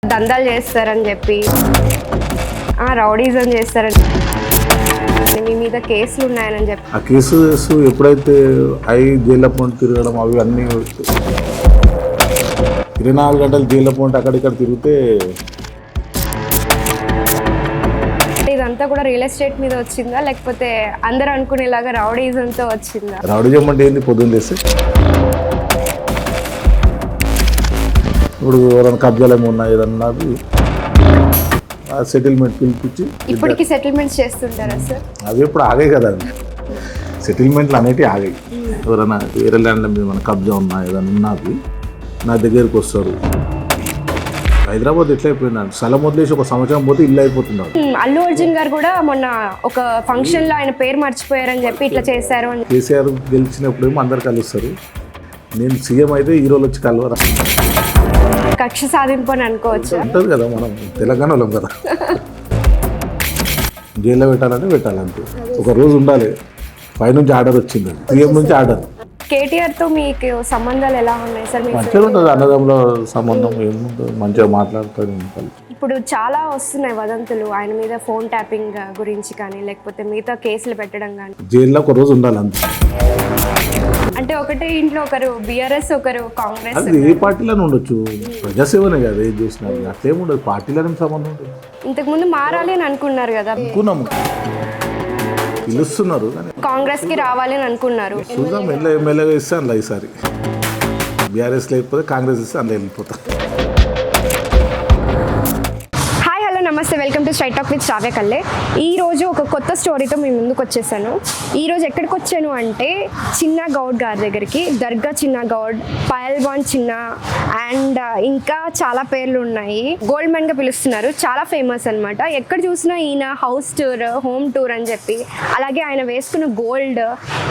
దందాలు చేస్తారని చెప్పి రౌడీజం చేస్తారని మీ మీద కేసులు ఉన్నాయని చెప్పి ఆ కేసెస్ ఎప్పుడైతే జైల్లో పోంటి తిరగడం అవి అన్నీ 24 గంటలు జైల్లో పోంటి అక్కడిక్కడ తిరిగితే ఇదంతా కూడా రియల్ ఎస్టేట్ మీద వచ్చిందా లేకపోతే అందరూ అనుకునేలాగా రౌడీజంతో వచ్చిందా? రౌడీజం అంటే ఏంది? పొద్దున్న లేస్తే ఇప్పుడు ఎవరైనా కబ్జాలు ఏమి ఉన్నాయి ఏదన్నా సెటిల్మెంట్ పిలిపించి ఇప్పటికి సెటిల్మెంట్స్ చేస్తుంటారా సార్? అవి ఎప్పుడు ఆగాయి కదా, అవి సెటిల్మెంట్లు అనేవి ఆగాయి. ఎవరైనా వేరే ల్యాండ్ల మీద మన కబ్జా ఉన్నా ఏదైనా ఉన్నది నా దగ్గరికి వస్తారు. హైదరాబాద్ ఎట్లా అయిపోయిందండి, స్థలం వదిలేసి 1 సంవత్సరం పోతే ఇల్లు అయిపోతున్నాడు. అల్లు అర్జున్ గారు కూడా మొన్న ఒక ఫంక్షన్ లో ఆయన పేరు మర్చిపోయారని చెప్పి ఇట్లా చేశారు అని. కేసీఆర్ గెలిచినప్పుడేమో అందరు కలుస్తారు, నేను సీఎం అయితే హీరోలు వచ్చి కలవరా? కక్ష సాధింపు అని అనుకోవచ్చు. ఉంటుంది కదా, మనం తెలంగాణ వాళ్ళం కదా. జైల్లో పెట్టాలంటే పెట్టాలంటే ఒక రోజు ఉండాలి. పైనుంచి ఆర్డర్ వచ్చింది, సీఎం నుంచి ఆర్డర్. కేటీఆర్ తో మీకు సంబంధాలు ఎలా ఉన్నాయి సార్? మంచిగా ఉంటుంది, అన్నదమ్ముల సంబంధం ఏముంటుంది, మంచిగా మాట్లాడుతూ ఉంటారు. ఇప్పుడు చాలా వస్తున్నాయి వదంతులు ఆయన మీద, ఫోన్ ట్యాపింగ్ గురించి కానీ లేకపోతే మిగతా కేసులు పెట్టడం కానీ. జైల్లో ఒక రోజు ఉండాలి అంతే. అంటే ఒకటే ఇంట్లో ఒకరు బీఆర్ఎస్ ఒకరు కాంగ్రెస్. అది ఏ పార్టీలోనే ఉండొచ్చు, ప్రజాసేవనే కదా ఏది చేసినా. అట్లేముండదు, పార్టీలోనే సంబంధం ఉంటుంది. ఇంతకు ముందు మారాలి అని అనుకున్నారు కదా, అనుకున్నాము, పిలుస్తున్నారు కానీ కాంగ్రెస్ కి రావాలి అని అనుకున్నారు. చూద్దాం, ఎమ్మెల్యేగా ఇస్తే అందులో ఈసారి బీఆర్ఎస్ లేకపోతే కాంగ్రెస్ ఇస్తే అందులో వెళ్ళిపోతాం. హాయ్ హలో నమస్తే, welcome to straight talk with Sravya Kalle. ఈరోజు ఒక కొత్త స్టోరీతో మీ ముందుకు వచ్చేసాను. ఈరోజు ఎక్కడికి వచ్చాను అంటే చిన్న గౌడ్ గారి దగ్గరికి. దర్గా చిన్న గౌడ్, పహల్వాన్ చిన్న అండ్ ఇంకా చాలా పేర్లు ఉన్నాయి. గోల్డ్ మ్యాన్గా పిలుస్తున్నారు, చాలా ఫేమస్ అనమాట. ఎక్కడ చూసినా ఈయన హౌస్ టూర్, హోమ్ టూర్ అని చెప్పి, అలాగే ఆయన వేసుకున్న గోల్డ్,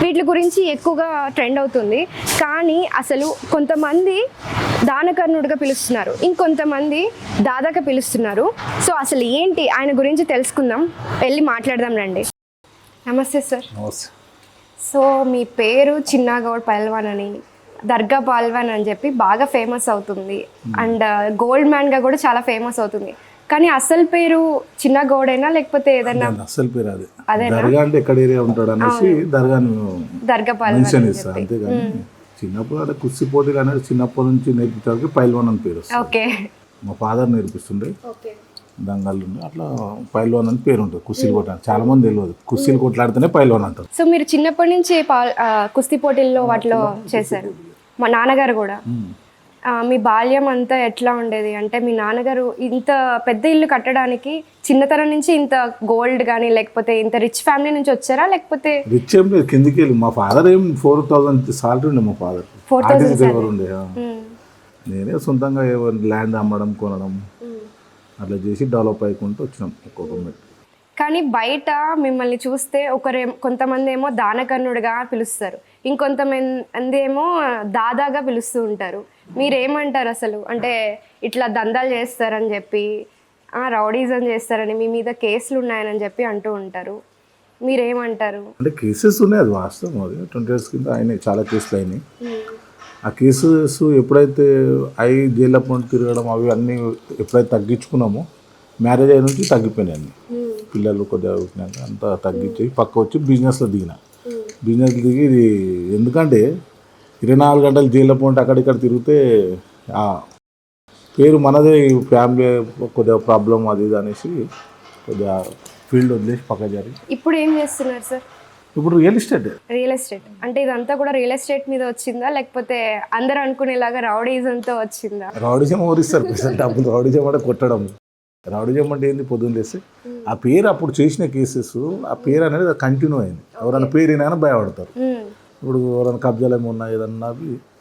వీటి గురించి ఎక్కువగా ట్రెండ్ అవుతుంది. కానీ అసలు కొంతమంది దానకర్ణుడిగా పిలుస్తున్నారు, ఇంకొంతమంది దాదాగా పిలుస్తున్నారు. సో అసలు ఏంటి ఆయన గురించి తెలుసుకుందాం, వెళ్ళి మాట్లాడదాం రండి. నమస్తే సార్. సో మీ పేరు చిన్న గౌడ్ పహల్వాన్ అని, దర్గా పహల్వాన్ అని చెప్పి బాగా ఫేమస్ అవుతుంది. అండ్ గోల్డ్ మ్యాన్గా కూడా చాలా ఫేమస్ అవుతుంది. కానీ అసలు పేరు చిన్న గౌడేనా లేకపోతే ఏదైనా? అసలు పేరు అదే. దర్గా అంటే ఎక్కడ ఏరియా ఉంటాడు అనేసి దర్గా పహల్వాన్ అంతేగాని చిన్నప్పుడు అంటే కుస్తీ పోటీలు అనేది చిన్నప్పటి నుంచి నేర్పించడానికి పహల్వాన్ అని పేరు. ఓకే, మా ఫాదర్ నేర్పిస్తుండే దంగళ్ళు అట్లా పహల్వాన్ అని పేరు ఉంటుంది. కుస్తీలు కొట్టాలి, చాలా మంది తెలియదు, కుస్తీలు కొట్లాడితేనే పహల్వాన్ అంటారు. సో మీరు చిన్నప్పటి నుంచి కుస్తీ పోటీల్లో వాటిలో చేశారు. మా నాన్నగారు కూడా. మీ బాల్యం అంతా ఎట్లా ఉండేది? అంటే మీ నాన్నగారు ఇంత పెద్ద ఇల్లు కట్టడానికి చిన్నతనం నుంచి ఇంత గోల్డ్ కానీ లేకపోతే ఇంత రిచ్ ఫ్యామిలీ నుంచి వచ్చారా లేకపోతే? రిచ్ ఏం లేదు, కిందికి వెళ్ళి మా ఫాదర్ ఏం 4,000 సాలరీ ఉండే. మా ఫాదర్ 4,000 ఉండే. నేనే సొంతంగా ల్యాండ్ అమ్మడం కొనడం అట్లా చేసి డెవలప్ అయ్యుకుంటూ వచ్చినాం ఒక్కొక్క. కానీ బయట మిమ్మల్ని చూస్తే కొంతమంది ఏమో దానకర్ణుడిగా పిలుస్తారు, ఇంకొంతమంది ఏమో దాదాగా పిలుస్తూ ఉంటారు. మీరేమంటారు అసలు? అంటే ఇట్లా దందాలు చేస్తారని చెప్పి, రౌడీజం చేస్తారని, మీ మీద కేసులు ఉన్నాయని చెప్పి అంటూ ఉంటారు. మీరేమంటారు? అంటే కేసెస్ ఉన్నాయి, అది వాస్తవం. అది 20 years కింద అయినాయి, చాలా కేసులు అయినాయి. ఆ కేసెస్ ఎప్పుడైతే జైల్లో పోంటి తిరగడం అవి అన్నీ ఎప్పుడైతే తగ్గించుకున్నామో, మ్యారేజ్ అయిన నుంచి తగ్గిపోయినాయి అన్ని. పిల్లలు కొద్దిగా అవుతున్నాక అంతా తగ్గించి పక్క వచ్చి బిజినెస్లో దిగిన. బిజినెస్లో దిగి ఇది ఎందుకంటే 24 గంటలు జైల్లో పోంటి అక్కడిక్కడ తిరిగితే పేరు మనదే, ఫ్యామిలీ కొద్దిగా ప్రాబ్లం అది ఇది అనేసి కొద్దిగా ఫీల్డ్ వదిలేసి పక్క జరిగి. ఇప్పుడు ఏం చేస్తున్నారు సార్? ఇప్పుడు రియల్ ఎస్టేట్. రియల్ ఎస్టేట్ అంటే ఇదంతా కూడా రియల్ ఎస్టేట్ మీద వచ్చిందా లేకపోతే అందరూ అనుకునేలాగా రౌడీజంతో వచ్చిందా? రౌడీజం ఓరిస్తారు డబ్బులు. రౌడీజం అంటే కొట్టడం. రౌడీజం అంటే ఏంది? పొద్దున్న లేస్తే ఆ పేరు అప్పుడు చేసిన కేసెస్, ఆ పేరు అనేది కంటిన్యూ అయింది. ఎవరైనా పేరు వినగానే భయపడతారు. ఇప్పుడు ఎవరైనా కబ్జాలు ఏమి ఉన్నాయి ఏదన్నా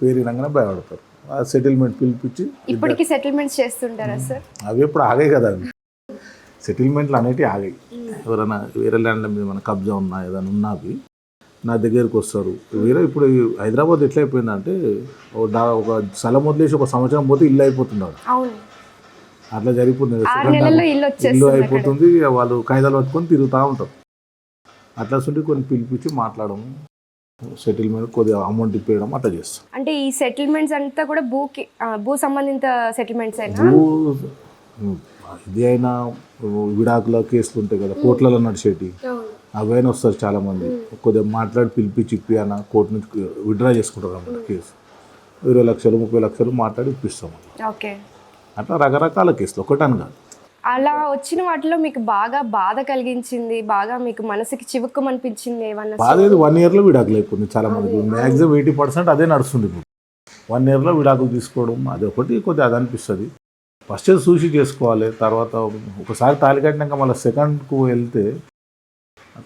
పేరు వినగానే భయపడతారు. ఆ సెటిల్మెంట్ పిలిపించి ఇప్పటికి సెటిల్మెంట్స్ చేస్తుంటారా సార్? అవి ఎప్పుడు ఆగాయి కదా, అవి సెటిల్మెంట్లు అనేవి ఆగాయి. ఎవరైనా వేరే ల్యాండ్ల మీద మన కబ్జా ఉన్నా ఏదైనా ఉన్నవి నా దగ్గరికి వస్తారు. ఇప్పుడు హైదరాబాద్ ఎట్లా అయిపోయిందంటే ఒక స్థలం వదిలేసి 1 సంవత్సరం పోతే ఇల్లు అయిపోతున్నాడు. అట్లా జరిగిపోతుంది, ఇల్లు అయిపోతుంది. వాళ్ళు కాయిదాలు పట్టుకొని తిరుగుతూ ఉంటారు. అట్లా కొన్ని పిలిపించి మాట్లాడము, సెటిల్మెంట్ కొద్దిగా అమౌంట్ ఇప్పేయడం అట్లా చేస్తాం. అంటే ఈ సెటిల్మెంట్స్ అంతా కూడా భూ సంబంధిత సెటిల్మెంట్స్ అయినా? ఇది అయినా విడాకుల కేసులు ఉంటాయి కదా కోర్టులలో నడిచేటి అవైనా వస్తారు చాలామంది కొద్దిగా మాట్లాడి పిలిపించి ఇప్పి అన్న కోర్టు నుంచి విత్డ్రా చేసుకుంటారు అన్నమాట కేసు 20 లక్షలు 30 లక్షలు మాట్లాడి ఇప్పిస్తాం ఓకే. అట్లా రకరకాల కేసులు ఒకటని కాదు. అలా వచ్చిన వాటిలో మీకు బాగా బాధ కలిగించింది, బాగా మీకు మనసుకి చివుక్కుమనిపించింది ఏమన్నా? బాధ 1 ఇయర్లో విడాకులు అయిపోయింది చాలా మందికి. మ్యాక్సిమం 80% అదే నడుస్తుంది ఇప్పుడు. 1 ఇయర్లో విడాకులు తీసుకోవడం అది ఒకటి కొద్దిగా అది అనిపిస్తుంది. ఫస్ట్ చూసి చేసుకోవాలి. తర్వాత ఒకసారి తాళి కట్టినాక మళ్ళీ సెకండ్కు వెళ్తే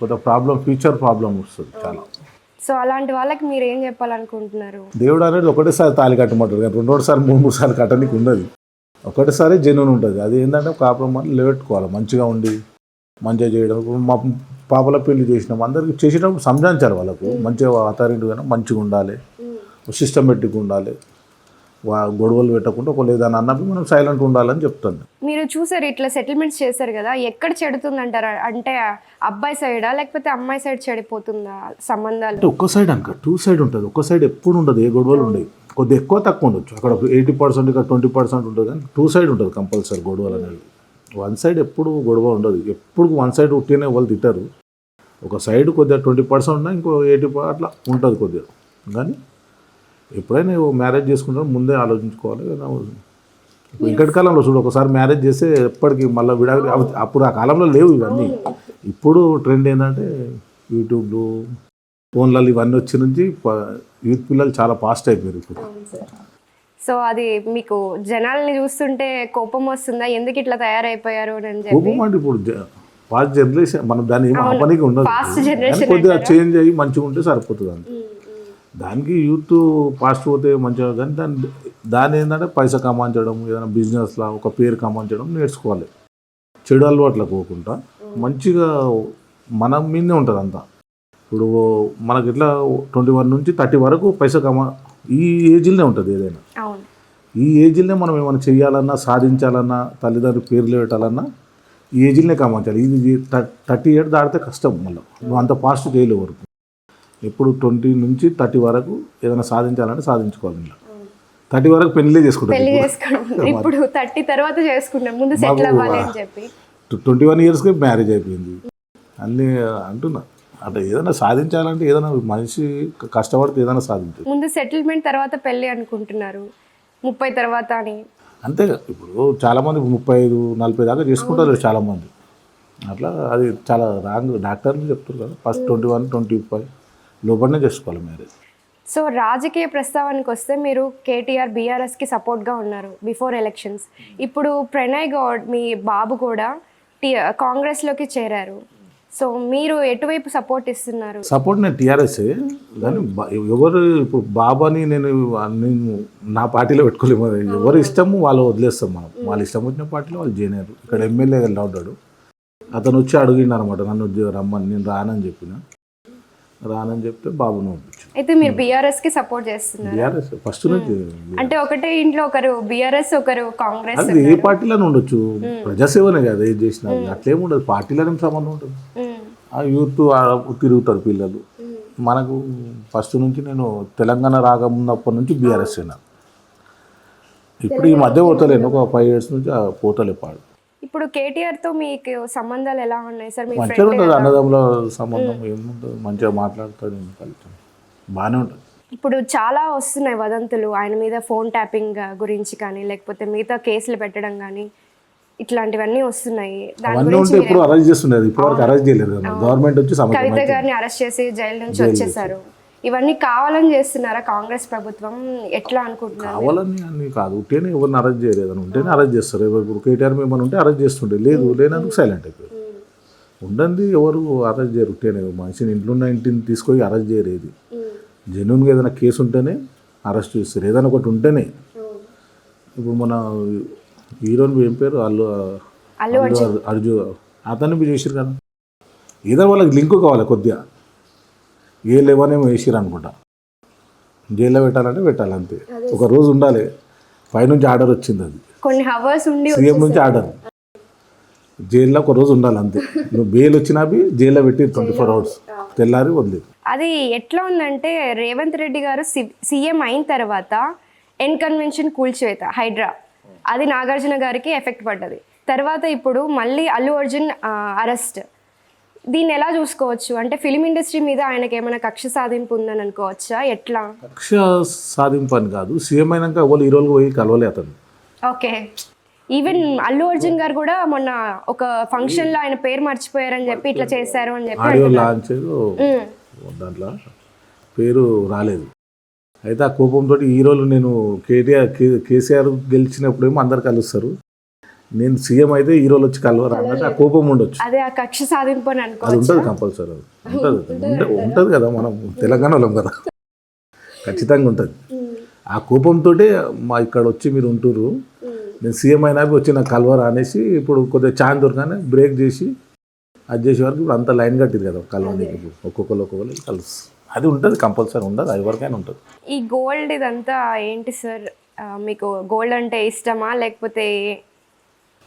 కొద్దిగా ఫ్యూచర్ ప్రాబ్లం వస్తుంది చాలా. సో అలాంటి వాళ్ళకి మీరు ఏం చెప్పాలనుకుంటున్నారు? దేవుడు అనేది ఒకటేసారి తాళి కట్టమంటారు కానీ 2 3 సార్లు కట్టడానికి ఉండదు. ఒకటేసారి జెన్యున్ ఉంటుంది. అది ఏంటంటే కాపురం నిలబెట్టుకోవాలి, మంచిగా ఉండి మంచిగా చేయడం. మా పాపల పెళ్లి చేసినాం, అందరికి చేసేటప్పుడు సంజాయించాలి వాళ్ళకు. మంచిగా అథారిటీగా మంచిగా ఉండాలి, సిస్టమేటిక్గా ఉండాలి, గొడవలు పెట్టకుండా ఒక లేదని అన్నప్పుడు మనం సైలెంట్ ఉండాలని చెప్తాను. మీరు చూసారు ఇట్లా సెటిల్మెంట్స్ చేశారు కదా, ఎక్కడ చెడుతుందంటారా? అంటే అబ్బాయి సైడా లేకపోతే అమ్మాయి సైడ్ చెడిపోతుందా సంబంధాలు? అంటే ఒక్క సైడ్ అనక 2 సైడ్ ఉంటుంది. ఒక్క సైడ్ ఎప్పుడు ఉండదు, ఏ గొడవలు ఉండవు. కొద్దిగా ఎక్కువ తక్కువ ఉండొచ్చు, అక్కడ 80% ఇక్కడ 20% ఉంటుంది, కానీ 2 సైడ్ ఉంటుంది కంపల్సరీ గొడవలు అనేది. 1 సైడ్ ఎప్పుడు గొడవ ఉండదు. ఎప్పుడు 1 సైడ్ ఉట్టినే వాళ్ళు తిట్టారు. ఒక సైడ్ కొద్దిగా 20% ఉన్నా ఇంకో 80% అట్లా ఉంటుంది కొద్దిగా. కానీ ఎప్పుడైనా మ్యారేజ్ చేసుకుంటాం ముందే ఆలోచించుకోవాలి. ఇంకటి కాలంలో చూడు, ఒకసారి మ్యారేజ్ చేస్తే ఎప్పటికీ మళ్ళీ విడాకులు. అప్పుడు ఆ కాలంలో లేవు ఇవన్నీ. ఇప్పుడు ట్రెండ్ ఏంటంటే యూట్యూబ్లు ఫోన్లలో ఇవన్నీ వచ్చి నుంచి యూత్ పిల్లలు చాలా ఫాస్ట్ అయిపోయారు ఇప్పుడు. సో అది మీకు జనాల్ని చూస్తుంటే కోపం వస్తుందా, ఎందుకు ఇట్లా తయారైపోయారు అని చెప్పి? కోపం అంటే ఇప్పుడు ఫాస్ట్ జనరేషన్, మనం దాన్ని ఏం ఆపనికి ఉండదు. ఫాస్ట్ జనరేషన్ కొద్దిగా చేంజ్ అయ్యి మంచిగా ఉంటే సరిపోతుంది అంతే. దానికి యూత్ ఫాస్ట్ పోతే మంచిగా, కానీ దాని ఏంటంటే పైసా కమాంచడం, ఏదైనా బిజినెస్లో ఒక పేరు కమాంచడం నేర్చుకోవాలి. చెడు అలవాట్లకు పోకుండా మంచిగా మన మీదే ఉంటుంది అంతా. ఇప్పుడు మనకి ఇట్లా 21 నుంచి 30 వరకు పైసా ఈ ఏజ్లోనే ఉంటుంది ఏదైనా. ఈ ఏజ్లోనే మనం ఏమైనా చేయాలన్నా సాధించాలన్నా తల్లిదండ్రులు పేర్లు పెట్టాలన్నా ఈ ఏజ్లోనే కమాంచాలి. ఇది 30 ఏళ్ళు దాటితే కష్టం. మళ్ళీ నువ్వు అంత ఫాస్ట్ చేయలేవు వరకు. ఎప్పుడు 20 నుంచి 30 వరకు ఏదైనా సాధించాలంటే సాధించుకోవాలి. ఇలా 30 వరకు పెళ్లి చేసుకుంటాం. ఇప్పుడు 30 తర్వాత చేసుకుంటాం, ముందు సెటిల్ అవ్వాలి అని చెప్పి 21 ఇయర్స్కి మ్యారేజ్ అయిపోయింది అన్నీ అంటున్నా. అంటే ఏదైనా సాధించాలంటే ఏదైనా మనిషి కష్టపడితే ఏదైనా సాధించాలి. ముందు సెటిల్మెంట్ తర్వాత పెళ్ళి అనుకుంటున్నారు, 30 తర్వాత అని. అంతే. ఇప్పుడు చాలామంది 35-40 దాకా చేసుకుంటారు చాలామంది. అట్లా అది చాలా రాంగ్. డాక్టర్లు చెప్తారు కదా ఫస్ట్ 21-25 లోపలనే చేసుకోవాలి మ్యారేజ్. సో రాజకీయ ప్రస్తావనకు వస్తే మీరు కేటీఆర్ బీఆర్ఎస్కి సపోర్ట్గా ఉన్నారు బిఫోర్ ఎలక్షన్స్. ఇప్పుడు ప్రణయ్ గౌడ్ మీ బాబు కూడా కాంగ్రెస్లోకి చేరారు. సో మీరు ఎటువైపు సపోర్ట్ ఇస్తున్నారు? సపోర్ట్ నేను టీఆర్ఎస్ఏ, కానీ ఎవరు ఇప్పుడు బాబాని నేను నా పార్టీలో పెట్టుకోలేము. ఎవరు ఇష్టము వాళ్ళు వదిలేస్తాం మనం. వాళ్ళు ఇష్టం వచ్చిన పార్టీలో వాళ్ళు జాయిన్ అయ్యారు. ఇక్కడ ఎమ్మెల్యే ఉన్నాడు, అతను వచ్చి అడిగిండు అనమాట నన్ను రమ్మని. నేను రానని చెప్తే బాబును పంపించాను. అయితే మీరు బీఆర్ఎస్కి సపోర్ట్ చేస్తున్నారు? బీఆర్ఎస్ ఫస్ట్ నుంచి. అంటే ఒకటే ఇంట్లో ఒకరు బీఆర్ఎస్ ఒకరు కాంగ్రెస్. అది ఏ పార్టీలోనే ఉండొచ్చు, ప్రజాసేవనే కదా ఏది చేసినా. అట్లేముండదు, పార్టీలోనే సంబంధం ఉంటుంది. ఆ యూత్ తిరుగుతారు పిల్లలు. మనకు ఫస్ట్ నుంచి నేను తెలంగాణ రాకమున్నప్పటి నుంచి బీఆర్ఎస్ అయినా. ఇప్పుడు ఈ మధ్య పోతలేను, ఒక 5 years నుంచి పోతలే పాడు. ఇప్పుడు కేటీఆర్తో మీకు సంబంధాలు ఎలా ఉన్నాయి సార్? మంచిగా ఉంటుంది, అన్నదమ్ముల సంబంధం ఏముంటుంది, మంచిగా మాట్లాడతాడు, బాగానే ఉంటుంది. ఇప్పుడు చాలా వస్తున్నాయి వదంతులు ఆయన మీద, ఫోన్ ట్యాపింగ్ గురించి కానీ లేకపోతే మిగతా కేసులు పెట్టడం కానీ ఇట్లాంటివన్నీ వస్తున్నాయి. అవన్నీ ఉంటే ఇప్పుడు అరెస్ట్ చేస్తున్నారు, ఇప్పుడు వరకు అరెస్ట్ చేయలేదు. గవర్నమెంట్ వచ్చి కవిత గారిని అరెస్ట్ చేసి జైలు నుంచి వచ్చేసారు. ఇవన్నీ కావాలని చేస్తున్నారా కాంగ్రెస్ ప్రభుత్వం? ఎట్లా అనుకుంటున్నారు? కావాలని అన్ని కాదు, ఉంటేనే ఎవరిని అరెస్ట్ చేయలేదు. ఉంటేనే అరెస్ట్ చేస్తారు. ఇప్పుడు కేటీఆర్ ఏమైనా ఉంటే అరెస్ట్ చేస్తుంటే, లేనందుకు సైలెంట్ అయిపోయారు. ఉండండి, ఎవరు అరెస్ట్ చేయరు. ఉంటేనే మనిషిని ఇంటిని తీసుకొని అరెస్ట్ చేయలేదు. జెన్యున్గా ఏదైనా కేసు ఉంటేనే అరెస్ట్ చేస్తారు, ఏదైనా ఒకటి ఉంటేనే. ఇప్పుడు మన హీరోని ఏం పేరు, అల్లు అర్జున్, అతన్ని మీరు చేసారు కదా. ఏదైనా వాళ్ళకి లింక్ కావాలి కొద్దిగా. ఏ లేవనేమో వేసిరు అనుకుంటా, జైల్లో పెట్టాలంటే పెట్టాలి అంతే. ఒక రోజు ఉండాలి, పైనుంచి ఆర్డర్ వచ్చింది, అది కొన్ని అవర్స్ ఉండి సీఎం నుంచి ఆర్డర్. జైల్లో ఒక రోజు ఉండాలి అంతే. నువ్వు బెయిల్ వచ్చినా జైల్లో పెట్టి 24 hours తెల్లారి వదిలేదు. అది ఎట్లా ఉందంటే రేవంత్ రెడ్డి గారు సీఎం అయిన తర్వాత ఎన్ కన్వెన్షన్ కూల్చివేత హైడ్రా అది నాగార్జున గారికి ఎఫెక్ట్ పడ్డది. తర్వాత ఇప్పుడు మళ్ళీ అల్లు అర్జున్ అరెస్ట్, దీన్ని ఎలా చూసుకోవచ్చు? అంటే ఫిలిం ఇండస్ట్రీ మీద ఆయనకి ఏమైనా కక్ష సాధింపు ఉందని అనుకోవచ్చా? ఎట్లా? కక్ష సాధింపు అని కాదు, సీఎం అయినాక ఎవరు హీరోలు పోయి కలవలే అతను. ఓకే, ఈవెన్ అల్లు అర్జున్ గారు కూడా మొన్న ఒక ఫంక్షన్ లో ఆయన పేరు మర్చిపోయారని చెప్పి ఇట్లా చేశారు అని చెప్పి ఆడియో లాంచ్ దాంట్లో పేరు రాలేదు. అయితే ఆ కోపంతో హీరోలు నేను కేసీఆర్ గెలిచినప్పుడేమో అందరు కలుస్తారు, నేను సీఎం అయితే హీరోలు వచ్చి కలవరు అన్నట్టు ఆ కోపం ఉండొచ్చు. అదే ఆ కక్ష సాధింపు అని అది అనుకోవచ్చు. ఉంటుంది కంపల్సరీ, అది ఉంటుంది కదా, మనం తెలంగాణ వాళ్ళం కదా, ఖచ్చితంగా ఉంటుంది. ఆ కోపంతో మా ఇక్కడ వచ్చి మీరు ఉంటుర్రు, నేను సీఎం అయినా వచ్చి నాకు కలవరా అనేసి ఇప్పుడు కొద్దిగా ఛాన్స్ దొరకగానే బ్రేక్ చేసి అది చేసే వరకు ఇప్పుడు అంత లైన్ కట్టింది కదా కలవని, ఒక్కొక్కరు కలుసు. అది ఉంటుంది కంపల్సరీ, ఉండదు, అది వరకైనా ఉంటుంది. ఈ గోల్డ్ ఇదంతా ఏంటి సార్? మీకు గోల్డ్ అంటే ఇష్టమా, లేకపోతే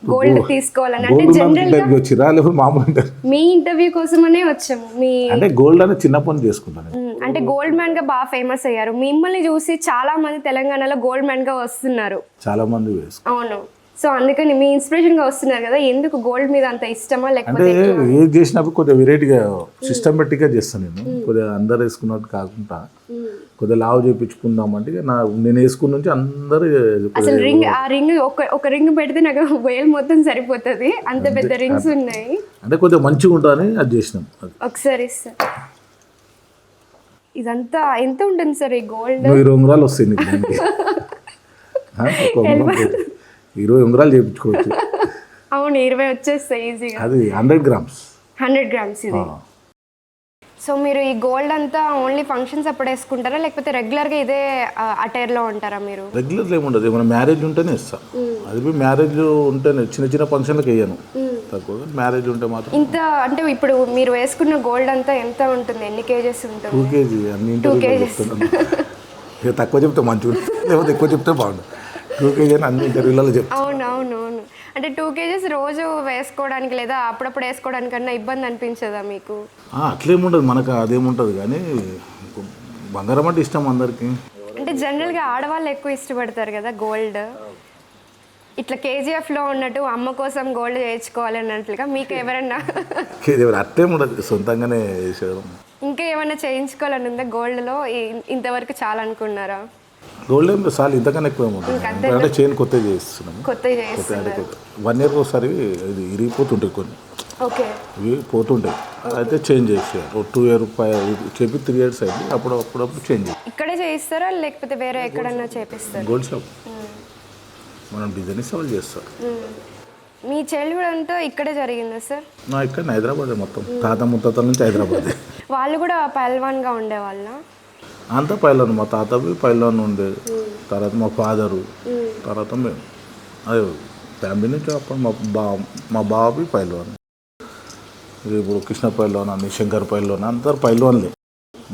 గోల్డ్ తీసుకోవాలని? అంటే జనరల్ గా వచ్చిరా లేకపోతే మామూలు మీ ఇంటర్వ్యూ కోసమనే వచ్చాము. మీ అంటే గోల్డ్ అనేది చిన్నప్పటి నుంచి చేసుకుంటాను. అంటే గోల్డ్ మ్యాన్ గా బాగా ఫేమస్ అయ్యారు. మిమ్మల్ని చూసి చాలా మంది తెలంగాణలో గోల్డ్ మ్యాన్ గా వస్తున్నారు. చాలా మంది వేసుకుంటారు. అవును, సో అందుకని మీ ఇన్స్పిరేషన్ గా వస్తున్నారు కదా, ఎందుకు గోల్డ్ మీద అంత ఇష్టమా? అంటే లేకపోతే ఏది చేసినప్పుడు కొద్దిగా వెరైటీగా సిస్టమేటిక్గా చేస్తాను నేను, కొద్దిగా అందరు వేసుకున్నట్టు కాకుండా కొద్దిగా లావు చేయించుకుందామంటే నేను వేసుకున్న నుంచి అందరూ అసలు రింగ్ ఒక రింగ్ పెడితే నాకు వేలు మొత్తం సరిపోతుంది, అంత పెద్ద రింగ్స్ ఉన్నాయి. అంటే కొద్దిగా మంచిగా ఉంటుందని అది చేసినాం. ఒకసారి సార్, ఇదంతా ఎంత ఉంటుంది సార్ ఈ గోల్డ్? 20 ఉంగరాలు వస్తాయి నీకు. 20 ఉంగరాలు చేయించుకోవచ్చు. అవును, 20 వచ్చేస్తాయి ఈజీగా. అది 100 గ్రామ్స్. 100 గ్రామ్స్ ఇది. సో మీరు ఈ గోల్డ్ అంతా ఓన్లీ ఫంక్షన్స్ అప్పుడు వేసుకుంటారా, లేకపోతే రెగ్యులర్గా ఇదే అటైర్లో ఉంటారా మీరు? రెగ్యులర్లో ఏముండదు, ఏమైనా మ్యారేజ్ ఉంటేనే ఇస్తాను. అది మ్యారేజ్ ఉంటేనే, చిన్న చిన్న ఫంక్షన్లకు వేయను తక్కువ, మ్యారేజ్ ఉంటే మాత్రం. ఇంత అంటే ఇప్పుడు మీరు వేసుకున్న గోల్డ్ అంతా ఎంత ఉంటుంది? ఎన్ని కేజెస్ ఉంటుంది? 2 kg. అన్ని 2 kgs. తక్కువ చెప్తే మంచిగా, లేకపోతే ఎక్కువ చెప్తే బాగుంటుంది. 2 kg అని అన్ని ఇంటర్వ్యూలలో చెప్తాను. అవును. అంటే 2 kgs రోజు వేసుకోవడానికి లేదా అప్పుడప్పుడు వేసుకోవడానికన్నా ఇబ్బంది అనిపించదా మీకు? అట్లేముండదు, మనకు అదేముంటుంది. కానీ బంగారం అంటే ఇష్టం అందరికీ. అంటే జనరల్గా ఆడవాళ్ళు ఎక్కువ ఇష్టపడతారు కదా గోల్డ్. ఇట్లా కేజీఎఫ్లో ఉన్నట్టు అమ్మ కోసం గోల్డ్ చేయించుకోవాలి అన్నట్లుగా మీకు ఎవరన్నా అట్లేముండదు, సొంతంగానే చేసేది. ఇంకా ఏమైనా చేయించుకోవాలని ఉందా గోల్డ్లో? ఇంతవరకు చాలా అనుకున్నారా? గోల్డ్ ఏం చాలు, ఇంతకన్నా ఎక్కువ ఏముంటుంది. అంటే చైన్ కొత్తగా చేస్తున్నాము. కొత్తగా చేస్తున్నారు. 1 year ఒకసారి ఇది ఇరిగిపోతుంటాయి కొన్ని, ఓకే, ఇవి పోతుంటాయి. అయితే చేంజ్ చేసేయాలి. 2 years చెప్పి 3 years అయింది, అప్పుడప్పుడు చేంజ్ చేయాలి. ఇక్కడే చేయిస్తారా లేకపోతే వేరే ఎక్కడన్నా చేపిస్తారా? గోల్డ్ షాప్ మనం డిజైన్ వాళ్ళు చేస్తారు. మీ చైల్డ్హుడ్ అంతా ఇక్కడే జరిగిందా సార్? ఇక్కడ హైదరాబాద్ మొత్తం, తాత ముత్తాతల నుంచి హైదరాబాద్. వాళ్ళు కూడా పహల్వాన్గా ఉండేవాళ్ళ? అంతా పైలాన్, మా తాతవి పైలాన్ ఉండేది, తర్వాత మా ఫాదరు, తర్వాత మేము అదే ఫ్యామిలీ నుంచి. అప్పుడు మా బాబు పైల్వాన్, ఇప్పుడు కృష్ణ పైల్వాన్ అని, శంకర్ పైల్వాన్, అందరు పైల్వాన్లే.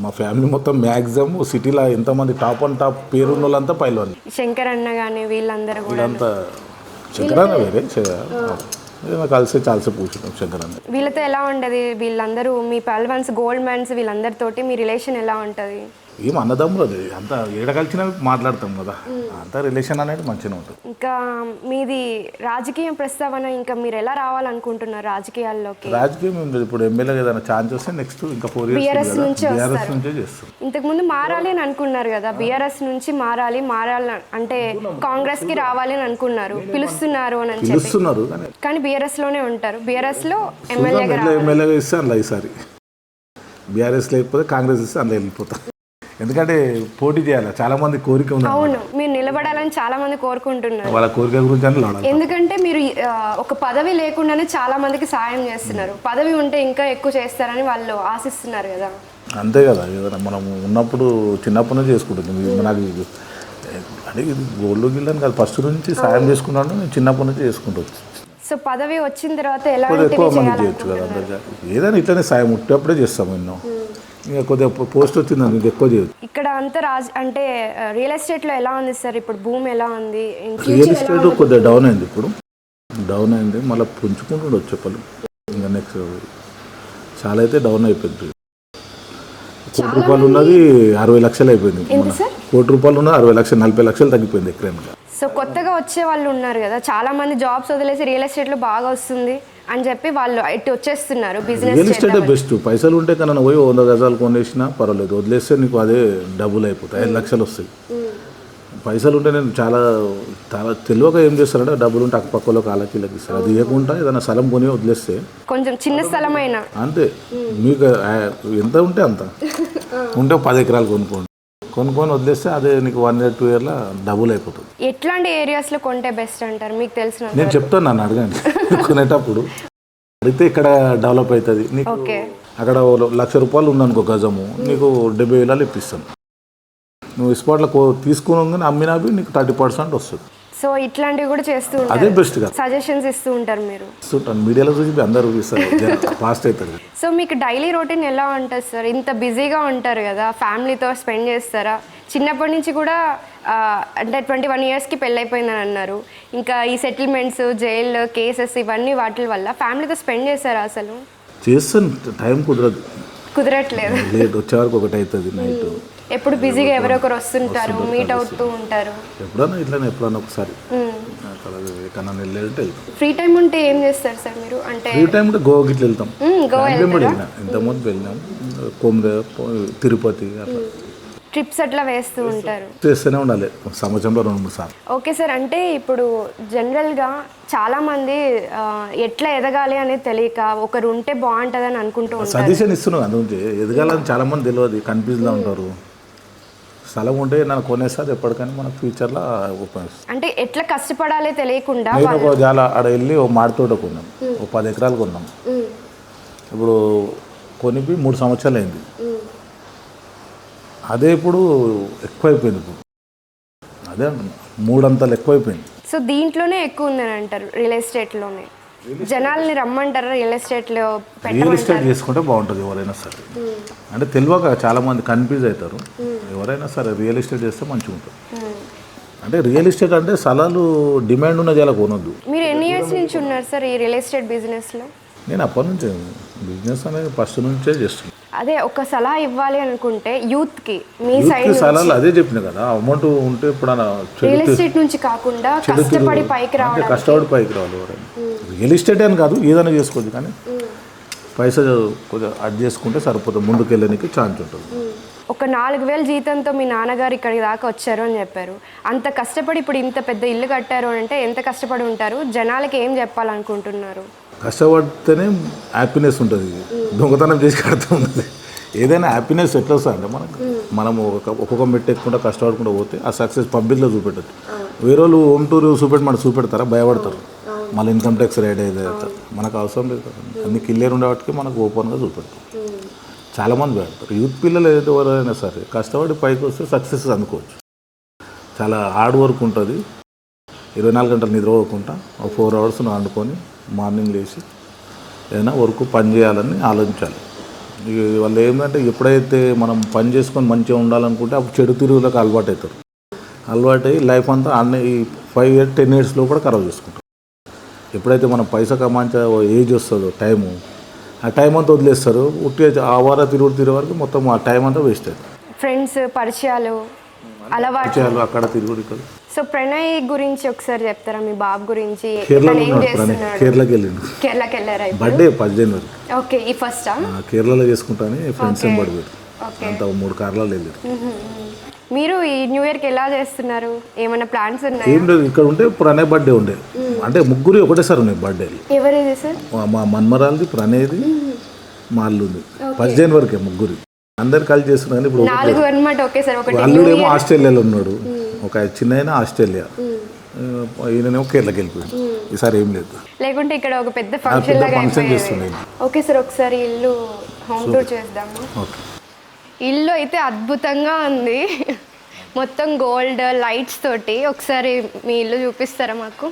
మా ఫ్యామిలీ మొత్తం మ్యాక్సిమం సిటీలో ఎంతమంది టాప్ అండ్ టాప్ పేరున్న వాళ్ళంతా పైల్వాన్. శంకర్ అన్న కానీ వీళ్ళందరూ కూడా. వీళ్ళంతా శంకర్ అన్న వేరే కలిసి చాలాసేపు కూర్చున్నాం శంకర్ అన్న. వీళ్ళతో ఎలా ఉండదు? వీళ్ళందరూ మీ పహల్వాన్స్, గోల్డ్ మ్యాన్స్, వీళ్ళందరితో మీ రిలేషన్ ఎలా ఉంటుంది? ఏం అన్నదమ్ములు, అది అంతా ఏడ కలిసినా మాట్లాడతాం కదా, అంతా రిలేషన్ అనేది మంచిగా ఉంటుంది. ఇంకా మీది రాజకీయ ప్రస్తావన, ఇంకా మీరు ఎలా రావాలనుకుంటున్నారు రాజకీయాల్లోకి? రాజకీయం ఉంది, ఇప్పుడు ఎమ్మెల్యే ఏదైనా ఛాన్స్ వస్తే నెక్స్ట్ ఇంకా 4 years బీఆర్ఎస్ నుంచే చేస్తాం. ఇంతకుముందు మారాలి అని అనుకున్నారు కదా, బీఆర్ఎస్ నుంచి మారాలి అంటే కాంగ్రెస్ కి రావాలి అని అనుకున్నారు, పిలుస్తున్నారు అని పిలుస్తున్నారు. కానీ బీఆర్ఎస్ లోనే ఉంటారు. బీఆర్ఎస్ లో ఎమ్మెల్యేగా ఇస్తే అందులో ఈసారి బీఆర్ఎస్ లేకపోతే కాంగ్రెస్ ఇస్తే అందులో వెళ్ళిపోతాం. ఎందుకంటే పోటీ చేయాలి, చాలా మంది కోరిక ఉంది. అవును, మీరు నిలబడాలని చాలా మంది కోరుకుంటున్నారు. వాళ్ళ కోరిక గురించి ఎందుకంటే మీరు ఒక పదవి లేకుండానే చాలా మందికి సాయం చేస్తున్నారు, పదవి ఉంటే ఇంకా ఎక్కువ చేస్తారని వాళ్ళు ఆశిస్తున్నారు కదా. అంతే కదా, ఏదైనా మనం ఉన్నప్పుడు చిన్నప్పటి నుంచి చేసుకుంటుంది. నాకు అంటే ఇది గోల్డ్ గిల్లని కాదు, ఫస్ట్ నుంచి సాయం చేసుకున్నాను, నేను చిన్నప్పటి నుంచి చేసుకుంటూ. సో పదవి వచ్చిన తర్వాత ఎలా ఎక్కువ మంది చేయొచ్చు కదా అందరికీ. ఏదైనా ఇట్లనే సాయం ఉట్టేప్పుడే చేస్తాము ఎన్నో. ఇంకా కొద్దిగా పోస్ట్ వచ్చింది ఇంకా ఎక్కువ చేయొచ్చు. ఇక్కడ అంతా అంటే రియల్ ఎస్టేట్లో ఎలా ఉంది సార్ ఇప్పుడు? భూమి ఎలా ఉంది? రియల్ ఎస్టేట్ కొద్దిగా డౌన్ అయింది, ఇప్పుడు డౌన్ అయింది, మళ్ళీ పుంజుకుంటుండొచ్చు చెప్పాలి. ఇంకా నెక్స్ట్ చాలా అయితే డౌన్ అయిపోయింది. 1 కోటి రూపాయలు ఉన్నది 60 లక్షలు అయిపోయింది. 1 కోటి రూపాయలు ఉన్నది 60 లక్షలు, 40 లక్షలు తగ్గిపోయింది ఎక్కడైనా. సో కొత్తగా వచ్చే వాళ్ళు ఉన్నారు కదా, చాలా మంది జాబ్స్ వదిలేసి రియల్ ఎస్టేట్లో బాగా వస్తుంది అని చెప్పి వాళ్ళు ఇటు వచ్చేస్తున్నారు రియల్ బిజినెస్ ఎస్టేటే బెస్ట్. పైసలు ఉంటే కన్నా పోయి 100 గజాలు కొనేసినా పర్వాలేదు, వదిలేస్తే నీకు అదే డబ్బులు అయిపోతాయి, 5 లక్షలు వస్తాయి. పైసలు ఉంటే నేను చాలా తెలియక ఏం చేస్తానంటే డబ్బులు ఉంటే అక్కపక్కలో కాళ్ళకి ఇస్తారు. అది ఇవ్వకుండా ఏదైనా స్థలం కొని వదిలేస్తే కొంచెం చిన్న స్థలమైన అంతే, మీకు ఎంత ఉంటే అంత ఉంటే 10 ఎకరాలు కొనుక్కొని వదిలేస్తే అదే నీకు 1 year 2 yearలో డబుల్ అయిపోతుంది. ఎట్లాంటి ఏరియాస్లో కొంటే బెస్ట్ అంటారు మీకు తెలిసిన? నేను చెప్తాను, నన్ను అడగండి. కొనేటప్పుడు అడిగితే ఇక్కడ డెవలప్ అవుతుంది నీకు. ఓకే, అక్కడ ₹1,00,000 ఉందనుకో గజము, నీకు 70,000 ఇప్పిస్తాను. నువ్వు స్పాట్లో తీసుకుని అమ్మినా నీకు 30% వస్తుంది. సో ఇట్లాంటివి కూడా చేస్తూ అదే ఉంటారు, బెస్ట్ కదా, సజెషన్స్ ఇస్తూ ఉంటారు మీరు. ఇస్తుంటాను మీడియాలో చూసి అందరూ ఇస్తారు, ఫాస్ట్ అవుతుంది. సో మీకు డైలీ రొటీన్ ఎలా ఉంటుంది సార్? ఇంత బిజీగా ఉంటారు కదా, ఫ్యామిలీతో స్పెండ్ చేస్తారా? చిన్నప్పటి నుంచి కూడా అంటే 21 yearsకి పెళ్ళైపోయిందని అన్నారు. ఇంకా ఈ సెటిల్మెంట్స్, జైల్ కేసెస్ ఇవన్నీ వాటి వల్ల ఫ్యామిలీతో స్పెండ్ చేస్తారా అసలు? చేస్తాను, టైం కుదరట్లేదు. లేట్ వచ్చే వరకు 1 అవుతుంది నైట్. ఎప్పుడు బిజీగా ఎవరొకరు వస్తుంటారు, మీట్ అవుతూ ఉంటారు. ఎప్పుడన్నా ఒకసారి కన్నా వెళ్ళాలంటే వెళ్తాం. ఫ్రీ టైం ఉంటే ఏం చేస్తారు సార్ మీరు? అంటే ఫ్రీ టైం ఉంటే గోవా గిట్ల వెళ్తాం. గోవా వెళ్ళినా ఇంతకుముందు వెళ్ళినాం, కొమ్మిద, తిరుపతి అట్లా ట్రిప్స్ అట్లా వేస్తూ ఉంటారు. చేస్తూనే ఉండాలి సంవత్సరంలో 2-3 సార్లు. ఓకే సార్, అంటే ఇప్పుడు జనరల్గా చాలామంది ఎట్లా ఎదగాలి అనేది తెలియక ఒకరు ఉంటే బాగుంటుందని అనుకుంటూ ఉంటారు. సజెషన్ ఇస్తున్నాను, అందుకే ఎదగాలని చాలామంది తెలియదు, కన్ఫ్యూజ్లో ఉంటారు. స్థలం ఉంటే నన్ను కొనేస్తుంది ఎప్పటికైనా మనకు ఫ్యూచర్లో ఉపయోగిస్తుంది. అంటే ఎట్లా కష్టపడాలి తెలియకుండా నేను ఒక చాలా ఆడ వెళ్ళి ఓ మాడి తోట కొన్నాం, 10 ఎకరాలు కొన్నాం. ఇప్పుడు కొనిపి 3 సంవత్సరాలు అయింది. అదే ఇప్పుడు ఎక్కువైపోయింది, ఇప్పుడు అదే 3 అంతలు ఎక్కువైపోయింది. సో దీంట్లోనే ఎక్కువ ఉందని అంటారు, రియల్ ఎస్టేట్లోనే. జనాల్ని రమ్మంటారా రియల్ ఎస్టేట్లో? రియల్ ఎస్టేట్ చేసుకుంటే బాగుంటుంది ఎవరైనా సరే. అంటే తెలియక చాలామంది కన్ఫ్యూజ్ అవుతారు. ఎవరైనా సరే రియల్ ఎస్టేట్ చేస్తే మంచిగా ఉంటుంది. అంటే రియల్ ఎస్టేట్ అంటే స్థలాలు డిమాండ్ ఉన్న చాలా కొనొద్దు. మీరు ఎన్ని ఇయర్స్ నుంచి ఉన్నారు సార్ ఈ రియల్ ఎస్టేట్ బిజినెస్లో? నేను అప్పటి నుంచే బిజినెస్ అనేది ఫస్ట్ నుంచే చేస్తున్నాను. అదే ఒక సలహా ఇవ్వాలి అనుకుంటే యూత్కి మీ సైడ్ సలహాలు అదే చెప్పిన కదా, అమౌంట్ ఉంటే ఇప్పుడు రియల్ ఎస్టేట్ నుంచి కాకుండా కష్టపడి పైకి రావాలి. కష్టపడి పైకి రావాలి ఎవరైనా. రియల్ ఎస్టేట్ అని కాదు, ఏదైనా చేసుకోవచ్చు, కానీ పైసా కొద్దిగా అడ్జస్ట్ చేసుకుంటే సరిపోతుంది, ముందుకు వెళ్ళడానికి ఛాన్స్ ఉంటుంది. ఒక 4,000 జీతంతో మీ నాన్నగారు ఇక్కడి దాకా వచ్చారు అని చెప్పారు. అంత కష్టపడి ఇప్పుడు ఇంత పెద్ద ఇల్లు కట్టారు అంటే ఎంత కష్టపడి ఉంటారు? జనాలకి ఏం చెప్పాలనుకుంటున్నారు? కష్టపడితేనే హ్యాపీనెస్ ఉంటుంది, దొంగతనం చేసి కడుతూ ఉంటుంది. ఏదైనా హ్యాపీనెస్ ఎట్లా వస్తుంది అంటే మనము ఒక్కొక్క మెట్టు ఎక్కుంటే కష్టపడకుండా పోతే ఆ సక్సెస్ పబ్లిక్లో చూపెట్టచ్చు. వేరే వాళ్ళు హోమ్ టూర్ చూపెడతారా? భయపడతారు, మళ్ళీ ఇన్కమ్ ట్యాక్స్ రేట్ అయితే మనకు అవసరం లేదు కదా. అన్ని క్లియర్ ఉండేవాటికి మనకు ఓపెన్గా చూపెడతాం. చాలామంది భయపడతారు. యూత్ పిల్లలు ఏదో ఎవరైనా సరే కష్టపడి పైకి వస్తే సక్సెస్ అందుకోవచ్చు. చాలా హార్డ్ వర్క్ ఉంటుంది. 24 గంటలు నిద్రపోకుండా ఒక 4 hours వండుకొని మార్నింగ్ లేచి ఏదైనా వర్క్ పని చేయాలని ఆలోచించాలి. వాళ్ళు ఏంటంటే ఎప్పుడైతే మనం పని చేసుకొని మంచిగా ఉండాలనుకుంటే అప్పుడు చెడు తిరుగులకు అలవాటు అవుతారు. అలవాటు అయ్యి లైఫ్ అంతా అన్నీ 5 years 10 yearsలో కూడా ఖరాబ్ చేసుకుంటారు. ఎప్పుడైతే మనం పైసా కమాంచే ఏజ్ వస్తుందో టైము, ఆ టైం అంతా వదిలేస్తారు. ఉట్టి ఆ వార తిరిగే వరకు మొత్తం ఆ టైం అంతా వేస్ట్ అవుతుంది. ఫ్రెండ్స్, పరిచయాలు, అలవాటు అక్కడ తిరుగుడు ఇక్కడ. సో ప్రణయ్ గురించి ఒకసారి చెప్తారా? మీ బాబు గురించి. కేరళకి వెళ్ళిండు. కేరళకి వెళ్ళారా? Birthday 10 January. ఓకే, ఈ ఫస్టా? కేరళలో చేసుకుంటాను. ఫ్రెండ్స్ బర్త్డే అంతా 3 కార్లలో వెళ్ళారు. మీరు ఈ న్యూ ఇయర్కి ఎలా చేస్తున్నారు? ఏమైనా ప్లాన్స్ ఉన్నాయా? ఏం లేదు, ఇక్కడ ఉంటే ప్రణయ్ బర్త్డే ఉండే, అంటే ముగ్గురు ఒకటేసారి ఉన్నాయి బర్త్డేలు. ఎవరిది సార్? మా మన్మరాలది, ప్రణయ్ది, మా అల్లుంది. 10 Januaryకే ముగ్గురు అందరు కలిసి చేస్తున్నారు. ఇప్పుడు 4 అన్నమాట ఒకేసారి. అల్లుడేమో ఆస్ట్రేలియాలో ఉన్నాడు, ఒక చిన్న అయినా ఆస్ట్రేలియా, ఈయననేమో కేరళకి వెళ్ళిపోయాడు. ఈసారి ఏం లేదు, లేకుంటే ఇక్కడ ఒక పెద్ద ఫంక్షన్ చేస్తున్నాయి. ఓకే సార్, ఒకసారి ఇల్లు హోమ్ టూర్ చేద్దాము. ఓకే. ఇల్లు అయితే అద్భుతంగా ఉంది, మొత్తం గోల్డ్ లైట్స్ తోటి. ఒకసారి మీ ఇల్లు చూపిస్తారా మాకు?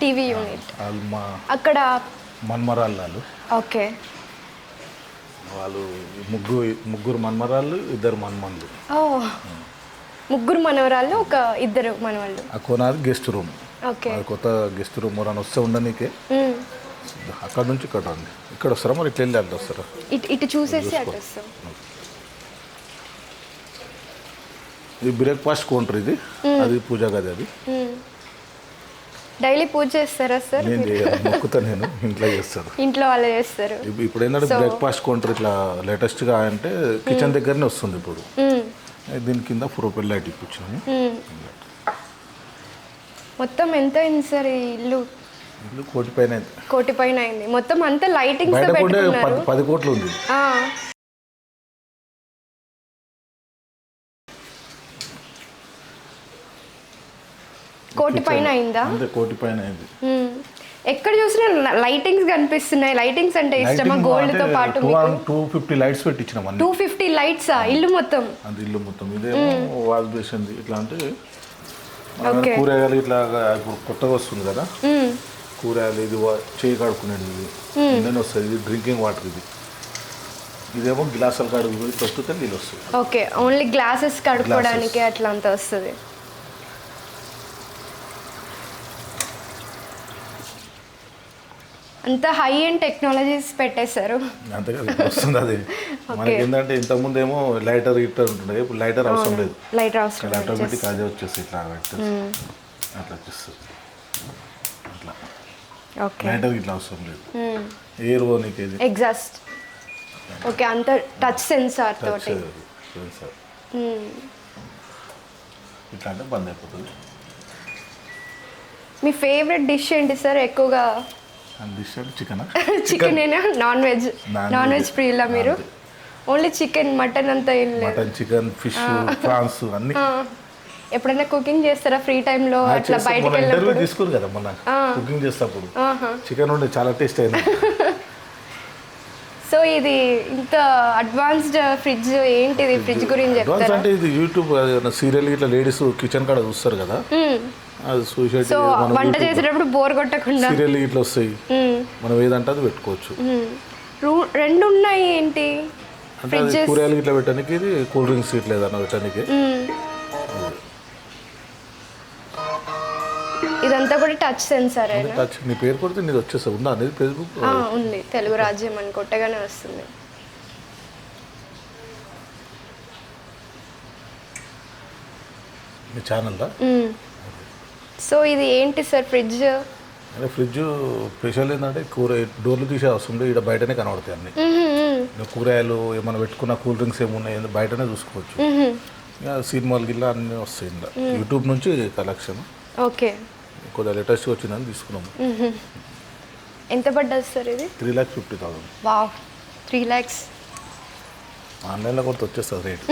టీవీ యూనిట్ అక్కడ మన్మరాళ్ళు. ఓకే, వాళ్ళు ముగ్గురు మన్మరాళ్ళు, 2 మన్మన్లు. ఓ, 3 మనవరాళ్ళు, 2 మనవాళ్ళు. ఆ కొనాది గెస్ట్ రూమ్. ఓకే, కొత్త గెస్ట్ రూమ్ అని వస్తే ఉండనీకే. అక్కడ నుంచి ఇక్కడ రండి. ఇక్కడ వస్తారా మరి? ఇట్లా వెళ్ళి అట్లా వస్తారా? ఇటు చూసేసి అటు వస్తాం. ఇది బ్రేక్ఫాస్ట్ కౌంటర్ ఇది, అది పూజా గది అది. డైలీ పూజ చేస్తారా సార్? నేను చేయను, మొక్కుతా, నేను ఇంట్లో చేస్తాను. ఇంట్లో వాళ్ళే చేస్తారు. ఇప్పుడు ఏంటంటే బ్రేక్ఫాస్ట్ కౌంటర్ ఇట్లా లేటెస్ట్గా అంటే కిచెన్ దగ్గరనే వస్తుంది ఇప్పుడు. దీని కింద ప్రొపెల్ లైట్ ఇప్పించాము. మొత్తం ఎంత అయింది సార్ ఈ ఇల్లు? ఇల్లు 1 కోటి పైన అయింది. 1 కోటి పైన అయింది. మొత్తం అంతా లైటింగ్స్ బయట కూడా పెట్టుకున్నారు. 10 కోట్లు ఉంది. 1 కోటి పైన అయిందా? అంతే, 1 కోటి పైన అయింది. ఎక్కడ చూసినా లైటింగ్స్ కనిపిస్తున్నాయి. లైటింగ్స్ అంటే ఇష్టమా? గోల్డ్ తో పాటు 250 లైట్స్ పెట్టించినాం. 250 లైట్స్ ఇల్లు మొత్తం? అది ఇల్లు మొత్తం. ఇదేమో వాల్ బేసింది. ఇట్లా అంటే కూరగాయలు ఇట్లా ఇప్పుడు కొత్తగా వస్తుంది కదా, కూరగాయలు ఇది చేయి కడుక్కునేది, ఇది నేను వస్తుంది. ఇది డ్రింకింగ్ వాటర్. ఇదేమో గ్లాసులు కడుగు ప్రస్తుతం నీళ్ళు వస్తుంది. ఓకే, ఓన్లీ గ్లాసెస్ కడుక్కోవడానికి అట్లా అంత వస్తుంది. అంత హై అండ్ టెక్నాలజీస్ పెట్టేశారు. అంతే కదా వస్తుంది. అది మనకి ఏంటంటే ఇంతకుముందు ఏమో లైటర్ హీటర్ ఉంటుండే, ఇప్పుడు లైటర్ అవసరం లేదు. లైటర్ అవసరం లేదు, ఆటోమేటిక్ అదే వచ్చేసి ఇట్లా అట్లా వచ్చేస్తుంది. అట్లా లైటర్ ఇట్లా అవసరం లేదు. ఎయిర్ పోనీకి ఇది ఎగ్జాస్ట్. ఓకే, అంత టచ్ సెన్సార్ తోటి. సెన్సార్ ఇట్లా అంటే బంద్ అయిపోతుంది. మీ ఫేవరెట్ డిష్ ఏంటి సార్? ఎక్కువగా చికెనేనా? నాన్ వెజ్ ప్రియులా మీరు? ఓన్లీ చికెన్, మటన్ అంతా ఏం లేదు? మటన్, చికెన్, ఫిష్, ప్రాన్స్ అన్ని. ఎప్పుడైనా కుకింగ్ చేస్తారా ఫ్రీ టైంలో? అట్లా బయటకు వెళ్ళినప్పుడు తీసుకురు కదా మొన్న కుకింగ్ చేసేటప్పుడు చికెన్ ఉండే చాలా టేస్ట్ అయింది. సో ఇది ఇంత అడ్వాన్స్డ్ ఫ్రిడ్జ్ ఏంటిది? ఫ్రిడ్జ్ గురించి చెప్తారా? అంటే ఇది యూట్యూబ్ సీరియల్ ఇట్లా లేడీస్ కిచెన్ కాడ చూస్తారు కదా, సో వంట చేసేటప్పుడు బోర్ కొట్టకుండా సీరియల్ ఇట్లా వస్తాయి, మనం ఏదంటే అది పెట్టుకోవచ్చు. 2 ఉన్నాయి ఏంటి? అంటే కూరగాయలు ఇట్లా పెట్టడానికి, ఇది కూల్ డ్రింక్స్ ఇట్లా ఏదన్నా పెట్టడానికి. ఇదంతా కూడా టచ్ సెన్సార్. టచ్. నీ పేరు కొడితే నీది వచ్చేస్తుంది. ఉందా అనేది ఫేస్బుక్? ఉంది, తెలుగు రాజ్యం అని కొట్టగానే వస్తుంది. మీ ఛానల్దా? సో ఇది ఏంటి సార్ ఫ్రిడ్జ్? అంటే ఫ్రిడ్జ్ స్పెషల్ ఏంటంటే డోర్లు తీసే అవసరం లేదు, ఇక్కడ బయటనే కనబడతాయి అన్ని. కూరగాయలు ఏమైనా పెట్టుకున్న, కూల్ డ్రింక్స్ ఏమున్నాయి బయటనే చూసుకోవచ్చు. ఇక సినిమాలు గిల్లా అన్నీ వస్తాయి ఇంకా. యూట్యూబ్ నుంచి కలెక్షన్. ఓకే, కొద్దిగా లేటెస్ట్గా వచ్చిందని తీసుకున్నాము. ఎంత పడ్డది సార్ ఇది? 3,50,000. Wow, 3 lakhs. ఆన్లైన్లో కొత్త వచ్చేస్తుంది రేట్.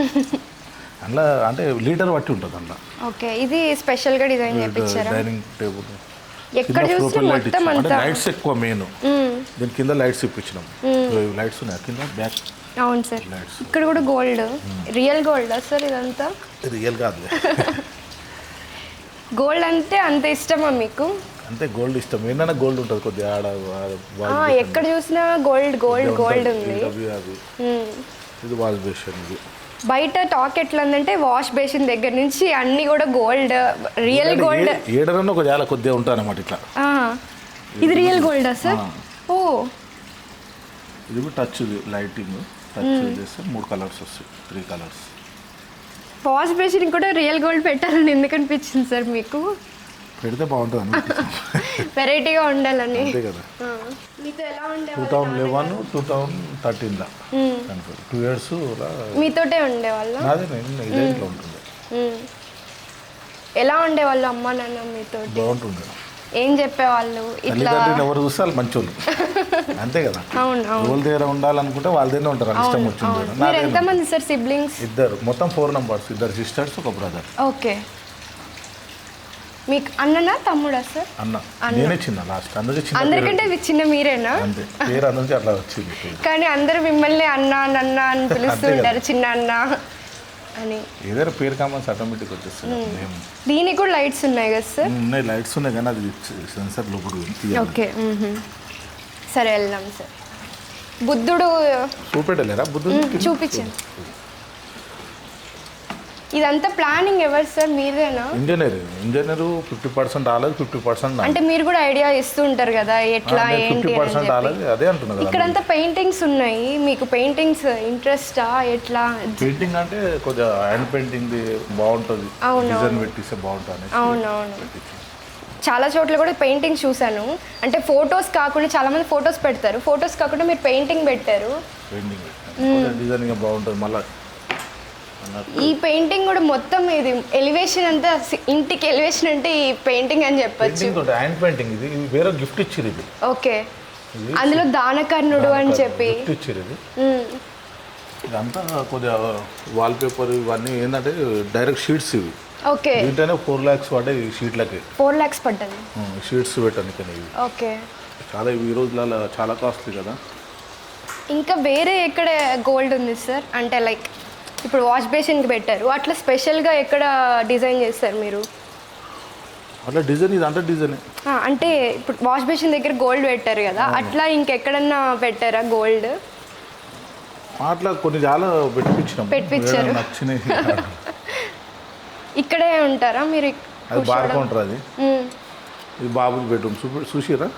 అందులో అంటే లీటర్ బట్టి ఉంటుంది అందులో. ఓకే, ఇది స్పెషల్గా డిజైన్ చేయించారా? డైనింగ్ టేబుల్ ఎక్కడ చూసినా మొత్తం అంతా లైట్స్ ఎక్కువ మెయిన్. దీని కింద లైట్స్ ఇప్పించినాం. లైట్స్ ఉన్నాయి కింద బ్యాక్. అవును సార్, ఇక్కడ కూడా గోల్డ్. రియల్ గోల్డా సార్ ఇదంతా? రియల్ కాదు. గోల్డ్ అంటే అంత ఇష్టమా మీకు? అంటే గోల్డ్ ఇష్టం. ఏంటంటే గోల్డ్ ఉంటుంది కొద్దిగా ఆడ. ఎక్కడ చూసినా గోల్డ్ గోల్డ్ గోల్డ్ ఉంది. ఇది వాష్ బేసిన్. ఇది బయట టాక్ ఎట్లా ఉందంటే వాష్ బేసిన్ దగ్గర నుంచి అన్ని కూడా గోల్డ్, రియల్ గోల్డ్. ఏడరన్నా ఒక చాలా కొద్దిగా ఉంటాయి అన్నమాట ఇట్లా. ఇది రియల్ గోల్డా సార్? ఓ, ఇది టచ్ లైటింగ్ టచ్ చేస్తే 3 కలర్స్ వస్తాయి, 3 కలర్స్. వాష్ బేసిన్ కూడా రియల్ గోల్డ్ పెట్టాలని ఎందుకు అనిపించింది సార్ మీకు? పెడితే బాగుంటుంది, వెరైటీగా ఉండాలని. అంతే కదా. మీతో ఎలా ఉండే? 2011, 2013 2 years మీతోటే ఉండేవాళ్ళ? ఇదే ఇంట్లో ఉంటుంది. ఎలా ఉండేవాళ్ళు అమ్మ నాన్న మీతో? బాగుంటుంది. ఏం చెప్పేవాళ్ళు? ఇట్లా ఎవరు చూస్తే వాళ్ళు మంచోళ్ళు, అంతే కదా. అవును, వాళ్ళ దగ్గర ఉండాలనుకుంటే వాళ్ళ దగ్గర ఉంటారు. ఇష్టం వచ్చింది. మీరు ఎంతమంది సార్ సిబ్లింగ్స్? 2, మొత్తం 4 మెంబర్స్. 2 sisters, 1 brother. ఓకే, మీకు అన్ననా తమ్ముడా సార్? అన్న. నేనే చిన్న లాస్ట్. అందరికంటే చిన్న మీరేనా? అంతే, పేరు అందరికి అట్లా వచ్చింది. కానీ అందరు మిమ్మల్ని అన్న నన్న అని పిలుస్తుంటారు, చిన్న అన్న అని. ఏదైనా పేరు కామన్స్ ఆటోమేటిక్ వచ్చేస్తుంది. దీనికి కూడా లైట్స్ ఉన్నాయి కదా సార్? ఉన్నాయి, లైట్స్ ఉన్నాయి కానీ అది సెన్సర్ లోపల. ఓకే, సరే వెళ్దాం సార్. బుద్ధుడు చూపెట్టలేరా? బుద్ధుడు చూపించండి. ఇదంతా ప్లానింగ్ ఎవరు సార్, మీదేనా? ఇంజనీర్ 50% రాలేదు, 50% అంటే మీరు కూడా ఐడియా ఇస్తూ ఉంటారు కదా ఎట్లా ఏంటి 50% రాలేదు, అదే అంటున్నా కదా. ఇక్కడంతా పెయింటింగ్స్ ఉన్నాయి, మీకు పెయింటింగ్స్ ఇంట్రెస్టా ఎట్లా? పెయింటింగ్ అంటే కొద్దిగా హ్యాండ్ పెయింటింగ్ బాగుంటుంది, డిజైన్ పెట్టిస్తే బాగుంటుంది. అవునవును, చాలా చోట్ల కూడా పెయింటింగ్ చూసాను. అంటే ఫొటోస్ కాకుండా చాలా మంది ఫొటోస్ పెడతారు, ఫొటోస్ కాకుండా మీరు పెయింటింగ్ పెట్టారు. పెయింటింగ్ డిజైనింగ్ బాగుంటుంది. మళ్ళీ ఈ పెయింటింగ్ కూడా మొత్తం ఇది ఎలివేషన్ అంతా, ఇంటికి ఎలివేషన్ అంటే ఈ పెయింటింగ్ అని చెప్పొచ్చు. హ్యాండ్ పెయింటింగ్ ఇది వేరే గిఫ్ట్ ఇచ్చారు ఇది. ఓకే, అందులో దానకర్ణుడు అని చెప్పి ఇచ్చారు ఇది. ఇదంతా కొద్దిగా వాల్ పేపర్ ఇవన్నీ ఏంటంటే డైరెక్ట్ షీట్స్ ఇవి. ఓకే, దీంట్లోనే 4 lakhs పడ్డాయి ఈ షీట్లకి. 4 lakhs పడ్డది షీట్స్ పెట్టాను కానీ ఇవి. ఓకే, చాలా ఇవి ఈ రోజులలో చాలా కాస్ట్లీ కదా. ఇంకా వేరే ఎక్కడ గోల్డ్ ఉంది సార్? అంటే లైక్ ఇప్పుడు వాష్ బేసిన్కి పెట్టారు, అట్లా స్పెషల్గా ఎక్కడ డిజైన్ చేస్తారు మీరు? అట్లా డిజైన్ ఇది అంటే డిజైన్ అంటే ఇప్పుడు వాష్ బేసిన్ దగ్గర గోల్డ్ పెట్టారు కదా, అట్లా ఇంకెక్కడన్నా పెట్టారా గోల్డ్? అట్లా కొన్ని చాలా పెట్టించారు. నచ్చినాయి. ఇక్కడే ఉంటారా మీరు? అది బార్ కౌంటర్, అది ఇది బాబుకి బెడ్రూమ్ చూసిరా,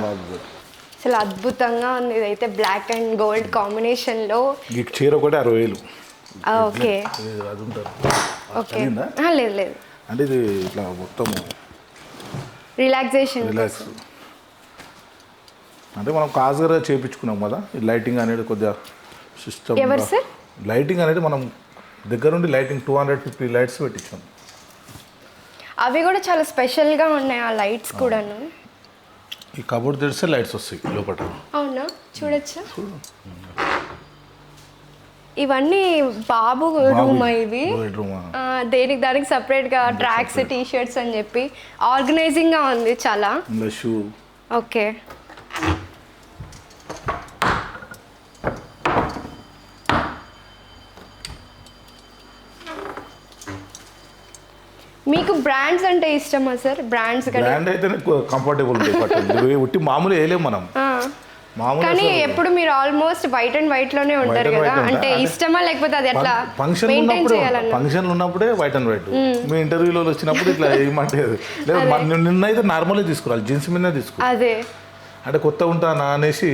బాబు బెడ్రూమ్. అసలు అద్భుతంగా ఉంది ఇదైతే, బ్లాక్ అండ్ గోల్డ్ కాంబినేషన్లో. ఈ చీర ఒకటి 60,000. ఓకే అది ఉంటుంది. ఓకే, లేదు లేదు, అంటే ఇది ఇట్లా మొత్తం రిలాక్స్ అంటే మనం కాజుగా చేయించుకున్నాం కదా. ఈ లైటింగ్ అనేది కొద్దిగా సిస్టమ్. ఎవరు సార్? లైటింగ్ అనేది మనం దగ్గరుండి లైటింగ్ 250 లైట్స్ పెట్టించాం. అవి కూడా చాలా స్పెషల్గా ఉన్నాయి ఆ లైట్స్ కూడాను. ఈ కబోర్డ్ తెరిస్తే లైట్స్ వస్తాయి లోపల. అవునా, చూడొచ్చా? ఇవన్నీ బాబు రూమ్ ఇవి. దేనికి దానికి సపరేట్గా ట్రాక్స్, టీ షర్ట్స్ అని చెప్పి ఆర్గనైజింగ్గా ఉంది చాలా. షూ. ఓకే, మీకు బ్రాండ్స్ అంటే ఇష్టమా సార్? బ్రాండ్ అయితే కంఫర్టబుల్ ఉంటుంది, ఉట్టి మామూలు వేయలేము మనం. కానీ ఎప్పుడు మీరు ఆల్మోస్ట్ వైట్ అండ్ వైట్ లోనే ఉంటారు కదా, అంటే ఇష్టమా లేకపోతే అది ఎట్లా మెయింటైన్ చేయాలన్నా? ఫంక్షన్లు ఉన్నప్పుడే వైట్ అండ్ వైట్. మీ ఇంటర్వ్యూలో వచ్చినప్పుడు ఇట్లా ఏమంటే లేదు, నిన్నైతే నార్మల్గా తీసుకురాలి, జీన్స్ మీద తీసుకోవాలి. అదే అంటే కొత్త ఉంటానా అనేసి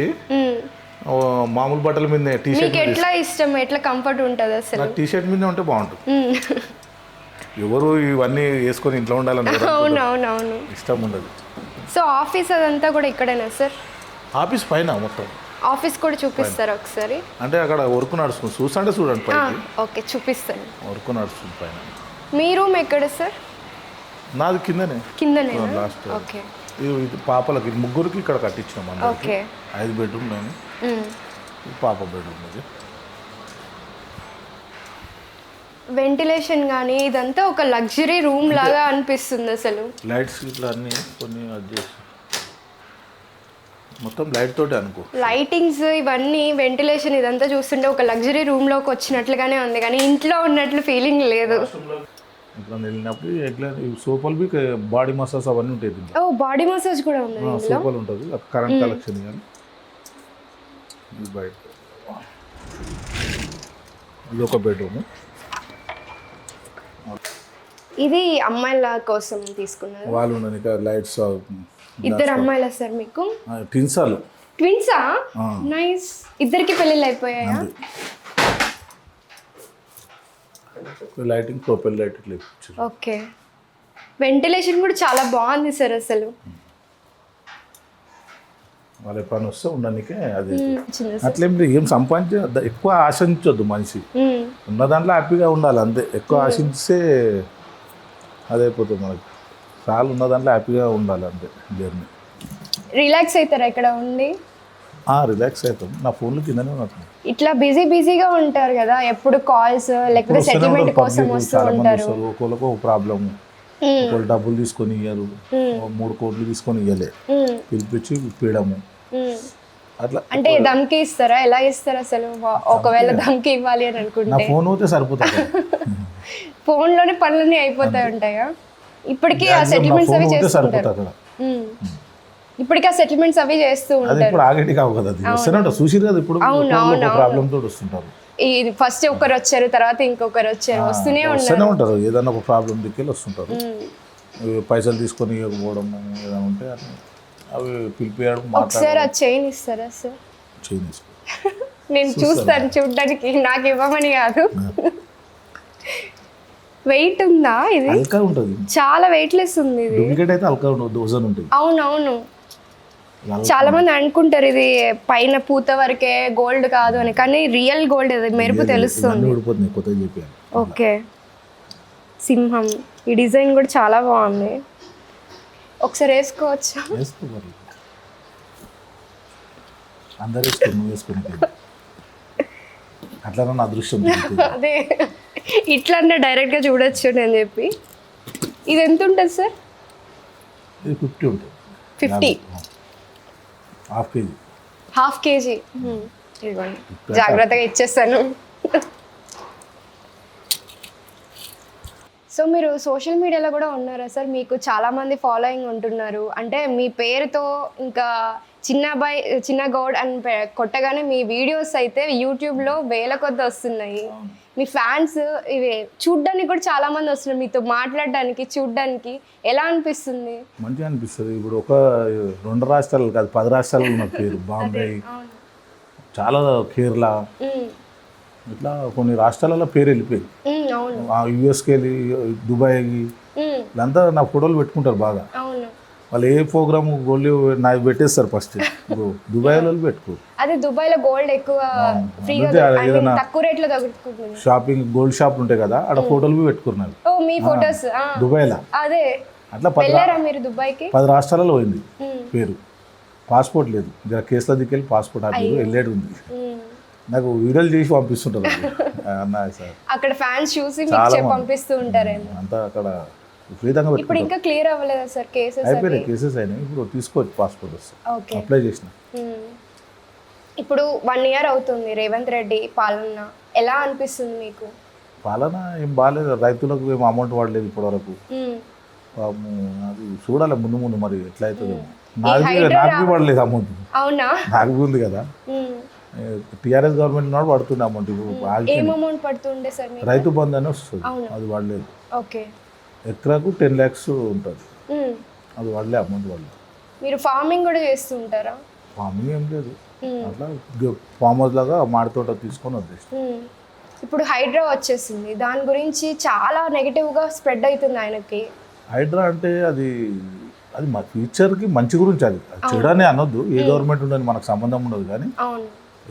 మామూలు బట్టల మీద టీ షర్ట్. ఎట్లా ఇష్టం, ఎట్లా కంఫర్ట్ ఉంటుంది అసలు? టీ షర్ట్ మీద ఉంటే బాగుంటుంది. ఎవరు ఇవన్నీ వేసుకొని ఇంట్లో ఉండాలని అవునవునవును ఇష్టం ఉండదు. సో ఆఫీస్ అదంతా కూడా ఇక్కడేనా సార్? ఆఫీస్ పైన మొత్తం. ఆఫీస్ కూడా చూపిస్తారా ఒకసారి? అంటే అక్కడ వర్క్ నడుస్తుంది, చూస్తుంటే చూడండి పైకి. ఓకే, చూపిస్తాను. వర్క్ నడుస్తుంది పైన. మీ రూమ్ ఎక్కడ సార్? నాది కిందనే లాస్ట్. ఓకే, ఇది పాపలకి ముగ్గురికి ఇక్కడ కట్టించాం. ఓకే, 5 బెడ్రూమ్ నేను, పాప బెడ్రూమ్. ఇది వెంటిలేషన్ కానీ ఇదంతా ఒక లగ్జరీ రూమ్ లాగా అనిపిస్తుంది అసలు. లైట్స్ ఇట్లా అన్ని కొన్ని అడ్జస్ట్ మొత్తం లైట్ తోటి అనుకో. లైటింగ్స్ ఇవన్నీ వెంటిలేషన్ ఇదంతా చూస్తుంటే ఒక లగ్జరీ రూమ్ లోకి వచ్చినట్లుగానే ఉంది, కానీ ఇంట్లో ఉన్నట్లు ఫీలింగ్ లేదు. ఇట్లా వెళ్ళినప్పుడు ఎట్లా సోఫాలు బాడీ మసాజ్ అవన్నీ ఉంటాయి. ఓ, బాడీ మసాజ్ కూడా ఉంది. సోఫాలు ఉంటుంది, కరెంట్ కలెక్షన్. కానీ ఇది బయట, ఇది ఒక బెడ్రూమ్. ఇది అమ్మాయిల కోసం తీసుకున్నారు. వాళ్ళు ఉండడానికి లైట్స్. 2 అమ్మాయిలా సార్ మీకు? ట్విన్సా? నైస్. ఇద్దరికి పెళ్ళిళ్ళు అయిపోయాయా? లైటింగ్ ప్రొపెల్ లైట్ ఇట్లా. ఓకే, వెంటిలేషన్ కూడా చాలా బాగుంది సార్ అసలు. వాళ్ళ పని వస్తే ఉండడానికే అది. అట్లేం ఏం సంపాదించే ఎక్కువ ఆశించొద్దు మనిషి, ఉన్న దాంట్లో హ్యాపీగా ఉండాలి అంతే. ఎక్కువ ఆశించే అదైపోతుంది మనకి. చాలు, ఉన్న దాంట్లో హ్యాపీగా ఉండాలి అంతే. జర్నీ రిలాక్స్ అవుతారా ఇక్కడ ఉండి? రిలాక్స్ అవుతాం. నా ఫోన్లో కిందనే ఉంటుంది. ఇట్లా బిజీగా ఉంటారు కదా, ఎప్పుడు కాల్స్ లేకపోతే సెటిల్మెంట్ కోసం వస్తూ ఉంటారు. ఒకళ్ళకు ఒక ప్రాబ్లం, ఒకళ్ళు డబ్బులు తీసుకొని ఇయ్యారు, 3 కోట్లు తీసుకొని ఇయ్యలే, పిలిపించి ఇప్పించడము అట్లా. అంటే ధమ్కి ఇస్తారా? ఎలా ఇస్తారు అసలు? ఒకవేళ ధమ్కి ఇవ్వాలి అని అనుకుంటే ఫోన్ అయితే సరిపోతుంది. ఫోన్ లోనే పనులన్నీ అయిపోతాయి ఉంటాయా? ఇప్పటికీ ఆ సెటిల్మెంట్స్ అవి చేస్తుంటారు. ఇప్పటికీ ఆ సెటిల్మెంట్స్ అవి చేస్తూ ఉంటారు. ఇప్పుడు ఆగేటి కావు కదా, అది వస్తూనే ఉంటారు. చూసిరు కదా ఇప్పుడు ప్రాబ్లమ్ తోటి వస్తుంటారు. ఈ ఫస్ట్ ఒకరు వచ్చారు, తర్వాత ఇంకొకరు వచ్చారు, వస్తూనే ఉన్నారు. ఉంటారు. ఏదైనా ఒక ప్రాబ్లం దిక్కెళ్ళి వస్తుంటారు. పైసలు తీసుకొని ఇవ్వకపోవడం ఏదైనా ఉంటే అవి పిలిపియడం. ఒకసారి ఆ చైన్ ఇస్తారా సార్? చైన్ నేను చూస్తాను చూడడానికి, నాకు ఇవ్వమని కాదు. వెయిట్ ఉందా ఇది? హల్కా ఉంటుంది, చాలా వెయిట్లెస్ ఉంది ఇది. డూప్లికేట్ అయితే హల్కా ఉంటుంది, వజన్ ఉంటుంది. అవునవును, చాలా మంది అనుకుంటారు ఇది పైన పూత వరకే గోల్డ్ కాదు అని, కానీ రియల్ గోల్డ్ అది, మెరుపు తెలుస్తుంది. ఊడిపోతుంది, కొత్తగా చెప్పాను. ఓకే, సింహం. ఈ డిజైన్ కూడా చాలా బాగుంది. ఒకసారి వేసుకోవచ్చా? వేసుకోవాలి, అందరు వేసుకుని నువ్వు వేసుకుని అట్లా నా అదృష్టం. అదే ఇట్లా అంటే డైరెక్ట్గా చూడొచ్చు నేను చెప్పి. ఇది ఎంత ఉంటుంది సార్? ఇది 50 ఉంటుంది. 50, హాఫ్ కేజీ. ఇదిగోండి, జాగ్రత్తగా ఇచ్చేస్తాను. సో మీరు సోషల్ మీడియాలో కూడా ఉన్నారా సార్? మీకు చాలామంది ఫాలోయింగ్ ఉంటున్నారు, అంటే మీ పేరుతో ఇంకా చిన్న గౌడ్ అని కొట్టగానే మీ వీడియోస్ అయితే యూట్యూబ్లో వేల కొద్ది వస్తున్నాయి. మీ ఫ్యాన్స్ ఇవి చూడ్డానికి కూడా చాలా మంది వస్తున్నారు, మీతో మాట్లాడడానికి, చూడ్డానికి. ఎలా అనిపిస్తుంది? మంచిగా అనిపిస్తుంది. ఇప్పుడు ఒక 2 రాష్ట్రాలు కాదు, 10 రాష్ట్రాలు ఉన్న పేరు. బాంబే, చాలా కేరళ, ఇట్లా కొన్ని రాష్ట్రాలలో పేరు వెళ్ళిపోయింది. యూఎస్కి వెళ్ళి, దుబాయ్కి, వీళ్ళంతా నా ఫోటోలు పెట్టుకుంటారు బాగా. వాళ్ళు ఏ ప్రోగ్రామ్ గోల్డ్ నాకు పెట్టేస్తారు ఫస్ట్. దుబాయ్ వాళ్ళు పెట్టుకో, అదే దుబాయ్ లో గోల్డ్ ఎక్కువ ఫ్రీగా తక్కువ రేట్ లో దొరుకుతుంది. షాపింగ్ గోల్డ్ షాప్లు ఉంటాయి కదా, అక్కడ ఫోటోలు పెట్టుకున్నారు. ఓ మీ ఫోటోస్ దుబాయ్ లో. అదే అట్లా మీరు దుబాయ్ కి 10 రాష్ట్రాలలో పోయింది పేరు. పాస్పోర్ట్ లేదు, కేసులో దిక్కెళ్ళి పాస్పోర్ట్ ఆఫీస్ వెళ్ళేది ఉంది. నాకు వీడియోలు చేసి పంపిస్తుంటారు అన్న సార్, అక్కడ ఫ్యాన్స్ చూసి పంపిస్తూ ఉంటారేమో. అంతా అక్కడ ఫ్రీదంగా. ఇప్పుడు ఇంకా క్లియర్ అవ్వలేదా సార్ కేసెస్? అయిపోయినాయి, కేసెస్ అయినాయి. ఇప్పుడు తీసుకోవచ్చు పాస్పోర్ట్ వస్తుంది, అప్లై చేసిన. ఇప్పుడు 1 year అవుతుంది రేవంత్ రెడ్డి పాలన, ఎలా అనిపిస్తుంది మీకు? పాలన ఏం బాగాలేదు, రైతులకు ఏం అమౌంట్ పడలేదు ఇప్పటివరకు. అది చూడాలి ముందు ముందు మరి ఎట్లా అవుతుందో. నాకు పడలేదు అమౌంట్. అవునా? నాకు ఉంది కదా, టీఆర్ఎస్ గవర్నమెంట్ నాడు పడుతుంది అమౌంట్. ఇప్పుడు రైతు బంధు అని వస్తుంది, అది పడలేదు. ఎకరాకు 10 lakhs ఉంటుంది, అది వాళ్ళే అమౌంట్ వాళ్ళు. మీరు ఫార్మింగ్ కూడా చేస్తుంటారా? ఫార్మింగ్ ఏం లేదు, అట్లా ఫామ్ హౌస్ లాగా మాడి తోట తీసుకొని వచ్చేసి. ఇప్పుడు హైడ్రా వచ్చేసింది, దాని గురించి చాలా నెగిటివ్గా స్ప్రెడ్ అవుతుంది ఆయనకి. హైడ్రా అంటే అది మా ఫ్యూచర్కి మంచి గురించి, అది చెడని అనొద్దు. ఏ గవర్నమెంట్ ఉండదు, మనకు సంబంధం ఉండదు. కానీ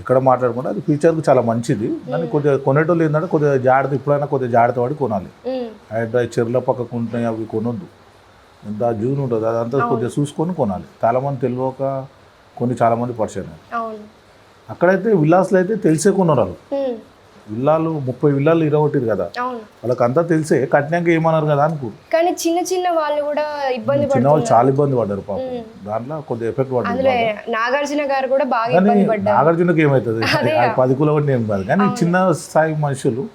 ఎక్కడ మాట్లాడుకుంటే అది ఫ్యూచర్కి చాలా మంచిది. కానీ కొద్దిగా కొనేటోళ్ళు ఏంటంటే కొద్దిగా జాగ్రత్త, ఇప్పుడైనా కొద్దిగా జాగ్రత్త పడి కొనాలి. హైడ్రా చెరువుల పక్కకు ఉంటాయి, అవి కొనొద్దు. ఎంత జూన్ ఉంటుంది అదంతా కొద్దిగా చూసుకొని కొనాలి. చాలామంది తెలియక చాలామంది పరిచయం. అక్కడైతే విల్లాస్లో అయితే తెలిసే కొన్నారు వాళ్ళు. విల్లాలు 30 విల్లాలు ఇరగొట్టిరు కదా, వాళ్ళకి అంతా తెలిసే కట్టినాక ఏమన్నారు కదా అనుకో. కానీ చిన్న వాళ్ళు కూడా ఇబ్బంది పడుతున్నారు, చిన్న వాళ్ళు చాలా ఇబ్బంది పడ్డారు పాపం. దాంట్లో కొద్దిగా ఎఫెక్ట్ పడ్డారు. నాగార్జున గారు కూడా బాగా ఇబ్బంది పడ్డారు. నాగార్జునకి ఏమవుతుంది, 10 కిలో కూడా ఏం కాదు. కానీ చిన్న స్థాయి మనుషులు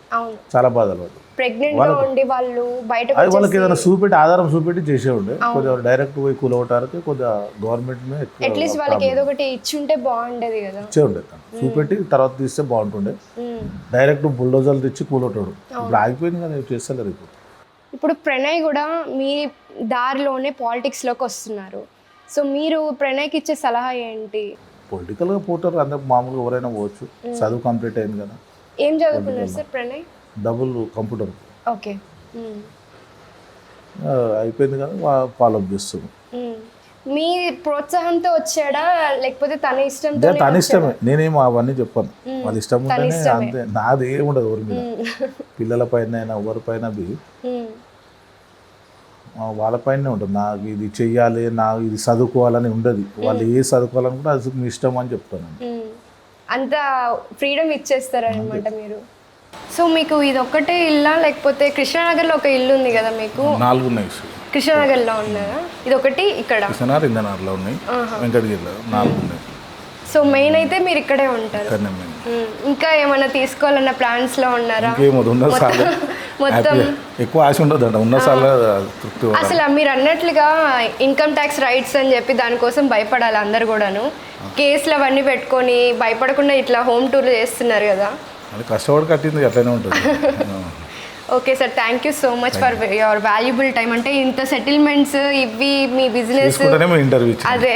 చాలా బాధలు పడ్డారు. ప్రెగ్నెంట్ గా ఉండి వాళ్ళు బయట వాళ్ళకి ఏదైనా చూపెట్టి ఆధారం చూపెట్టి చేసే ఉండే. కొద్దిగా డైరెక్ట్ పోయి కూలవటానికి కొద్దిగా గవర్నమెంట్ అట్లీస్ట్ వాళ్ళకి ఏదో ఒకటి ఇచ్చుంటే బాగుండేది కదా, ఇచ్చే ఉండే. చూపెట్టి తర్వాత తీస్తే బాగుంటుండే. డైరెక్ట్ బుల్డోజర్లు తెచ్చి కూలవటాడు. ఇప్పుడు ఆగిపోయింది కదా, చేస్తలేరు. ఇప్పుడు ప్రణయ్ కూడా మీ దారిలోనే పాలిటిక్స్ లోకి వస్తున్నారు. సో మీరు ప్రణయ్కి ఇచ్చే సలహా ఏంటి? పొలిటికల్ గా పోతారు అందరు, మామూలుగా ఎవరైనా పోవచ్చు. చదువు కంప్లీట్ అయింది కదా. ఏం చదువుకున్నారు sir Pranay? Double computer. Okay, అయిపోయింది కదా, ఫాలోఅప్ చేస్తున్నాం. మీ ప్రోత్సాహంతో వచ్చాడా లేకపోతే తన ఇష్టం? తన ఇష్టమే, నేనేం అవన్నీ చెప్పాను. వాళ్ళ ఇష్టం ఉంటేనే అంతే, నాది ఏముండదు ఎవరి మీద. పిల్లల పైన అయినా ఎవరిపైన వాళ్ళపైనే ఉంటుంది. నాకు ఇది చెయ్యాలి, నాకు ఇది చదువుకోవాలని ఉండదు. వాళ్ళు ఏ చదువుకోవాలనుకుంటే అది మీ ఇష్టం అని చెప్తాను. అంత ఫ్రీడమ్ ఇచ్చేస్తారనమాట మీరు. సో మీకు ఇది ఒక్కటే ఇల్లా లేకపోతే కృష్ణానగర్లో ఒక ఇల్లు ఉంది కదా మీకు? 4 ఉన్నాయి. కృష్ణానగర్లో ఉన్నాయా? ఇది ఒకటి ఇక్కడ కృష్ణానగర్, ఇందనగర్లో ఉన్నాయి, వెంకటగిరిలో 4 ఉన్నాయి. సో మెయిన్ అయితే మీరు ఇక్కడే ఉంటారు. ఇంకా ఏమైనా తీసుకోవాలన్న ప్లాన్స్ లో ఉన్నారా? మొత్తం ఎక్కువ ఆశ ఉండదు అంట, ఉన్న సార్లు తృప్తి. అసలు మీరు అన్నట్లుగా ఇన్కమ్ ట్యాక్స్ రైట్స్ అని చెప్పి దానికోసం భయపడాలి అందరు కూడాను. కేసులు అవన్నీ పెట్టుకొని భయపడకుండా ఇట్లా హోమ్ టూర్ చేస్తున్నారు కదా, అది కష్టపడి కట్టింది అట్లనే ఉంటుంది. Okay sir, thank you so much for your valuable time. అంటే ఇంత సెటిల్మెంట్స్ ఇవి మీ బిజినెస్ తీసుకుంటేనే మీ ఇంటర్వ్యూ ఇచ్చింది. అదే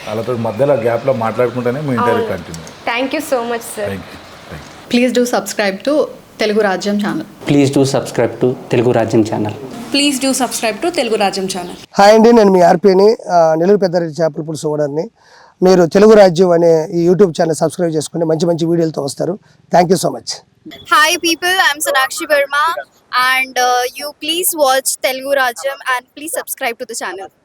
వాళ్ళతో మధ్యలో గ్యాప్లో మాట్లాడుకుంటేనే మీ interview continue. Thank you so much sir. Thank you. Please do subscribe to Telugu Rajyam channel. Please do subscribe to Telugu Rajyam channel. Please do subscribe to Telugu Rajyam channel. Hi అండి, నేను మీ ఆర్పీని, నెల్లూరు పెద్దారెడ్డి చేపల పులుసు ఓనర్ని. మీరు తెలుగు రాజ్యం అనే ఈ యూట్యూబ్ ఛానల్ సబ్స్క్రైబ్ చేసుకుని మంచి మంచి వీడియోలతో వస్తారు. Thank you so much. Hi people, I'm Sonakshi Verma and you please watch Telugu Rajyam and please subscribe to the channel.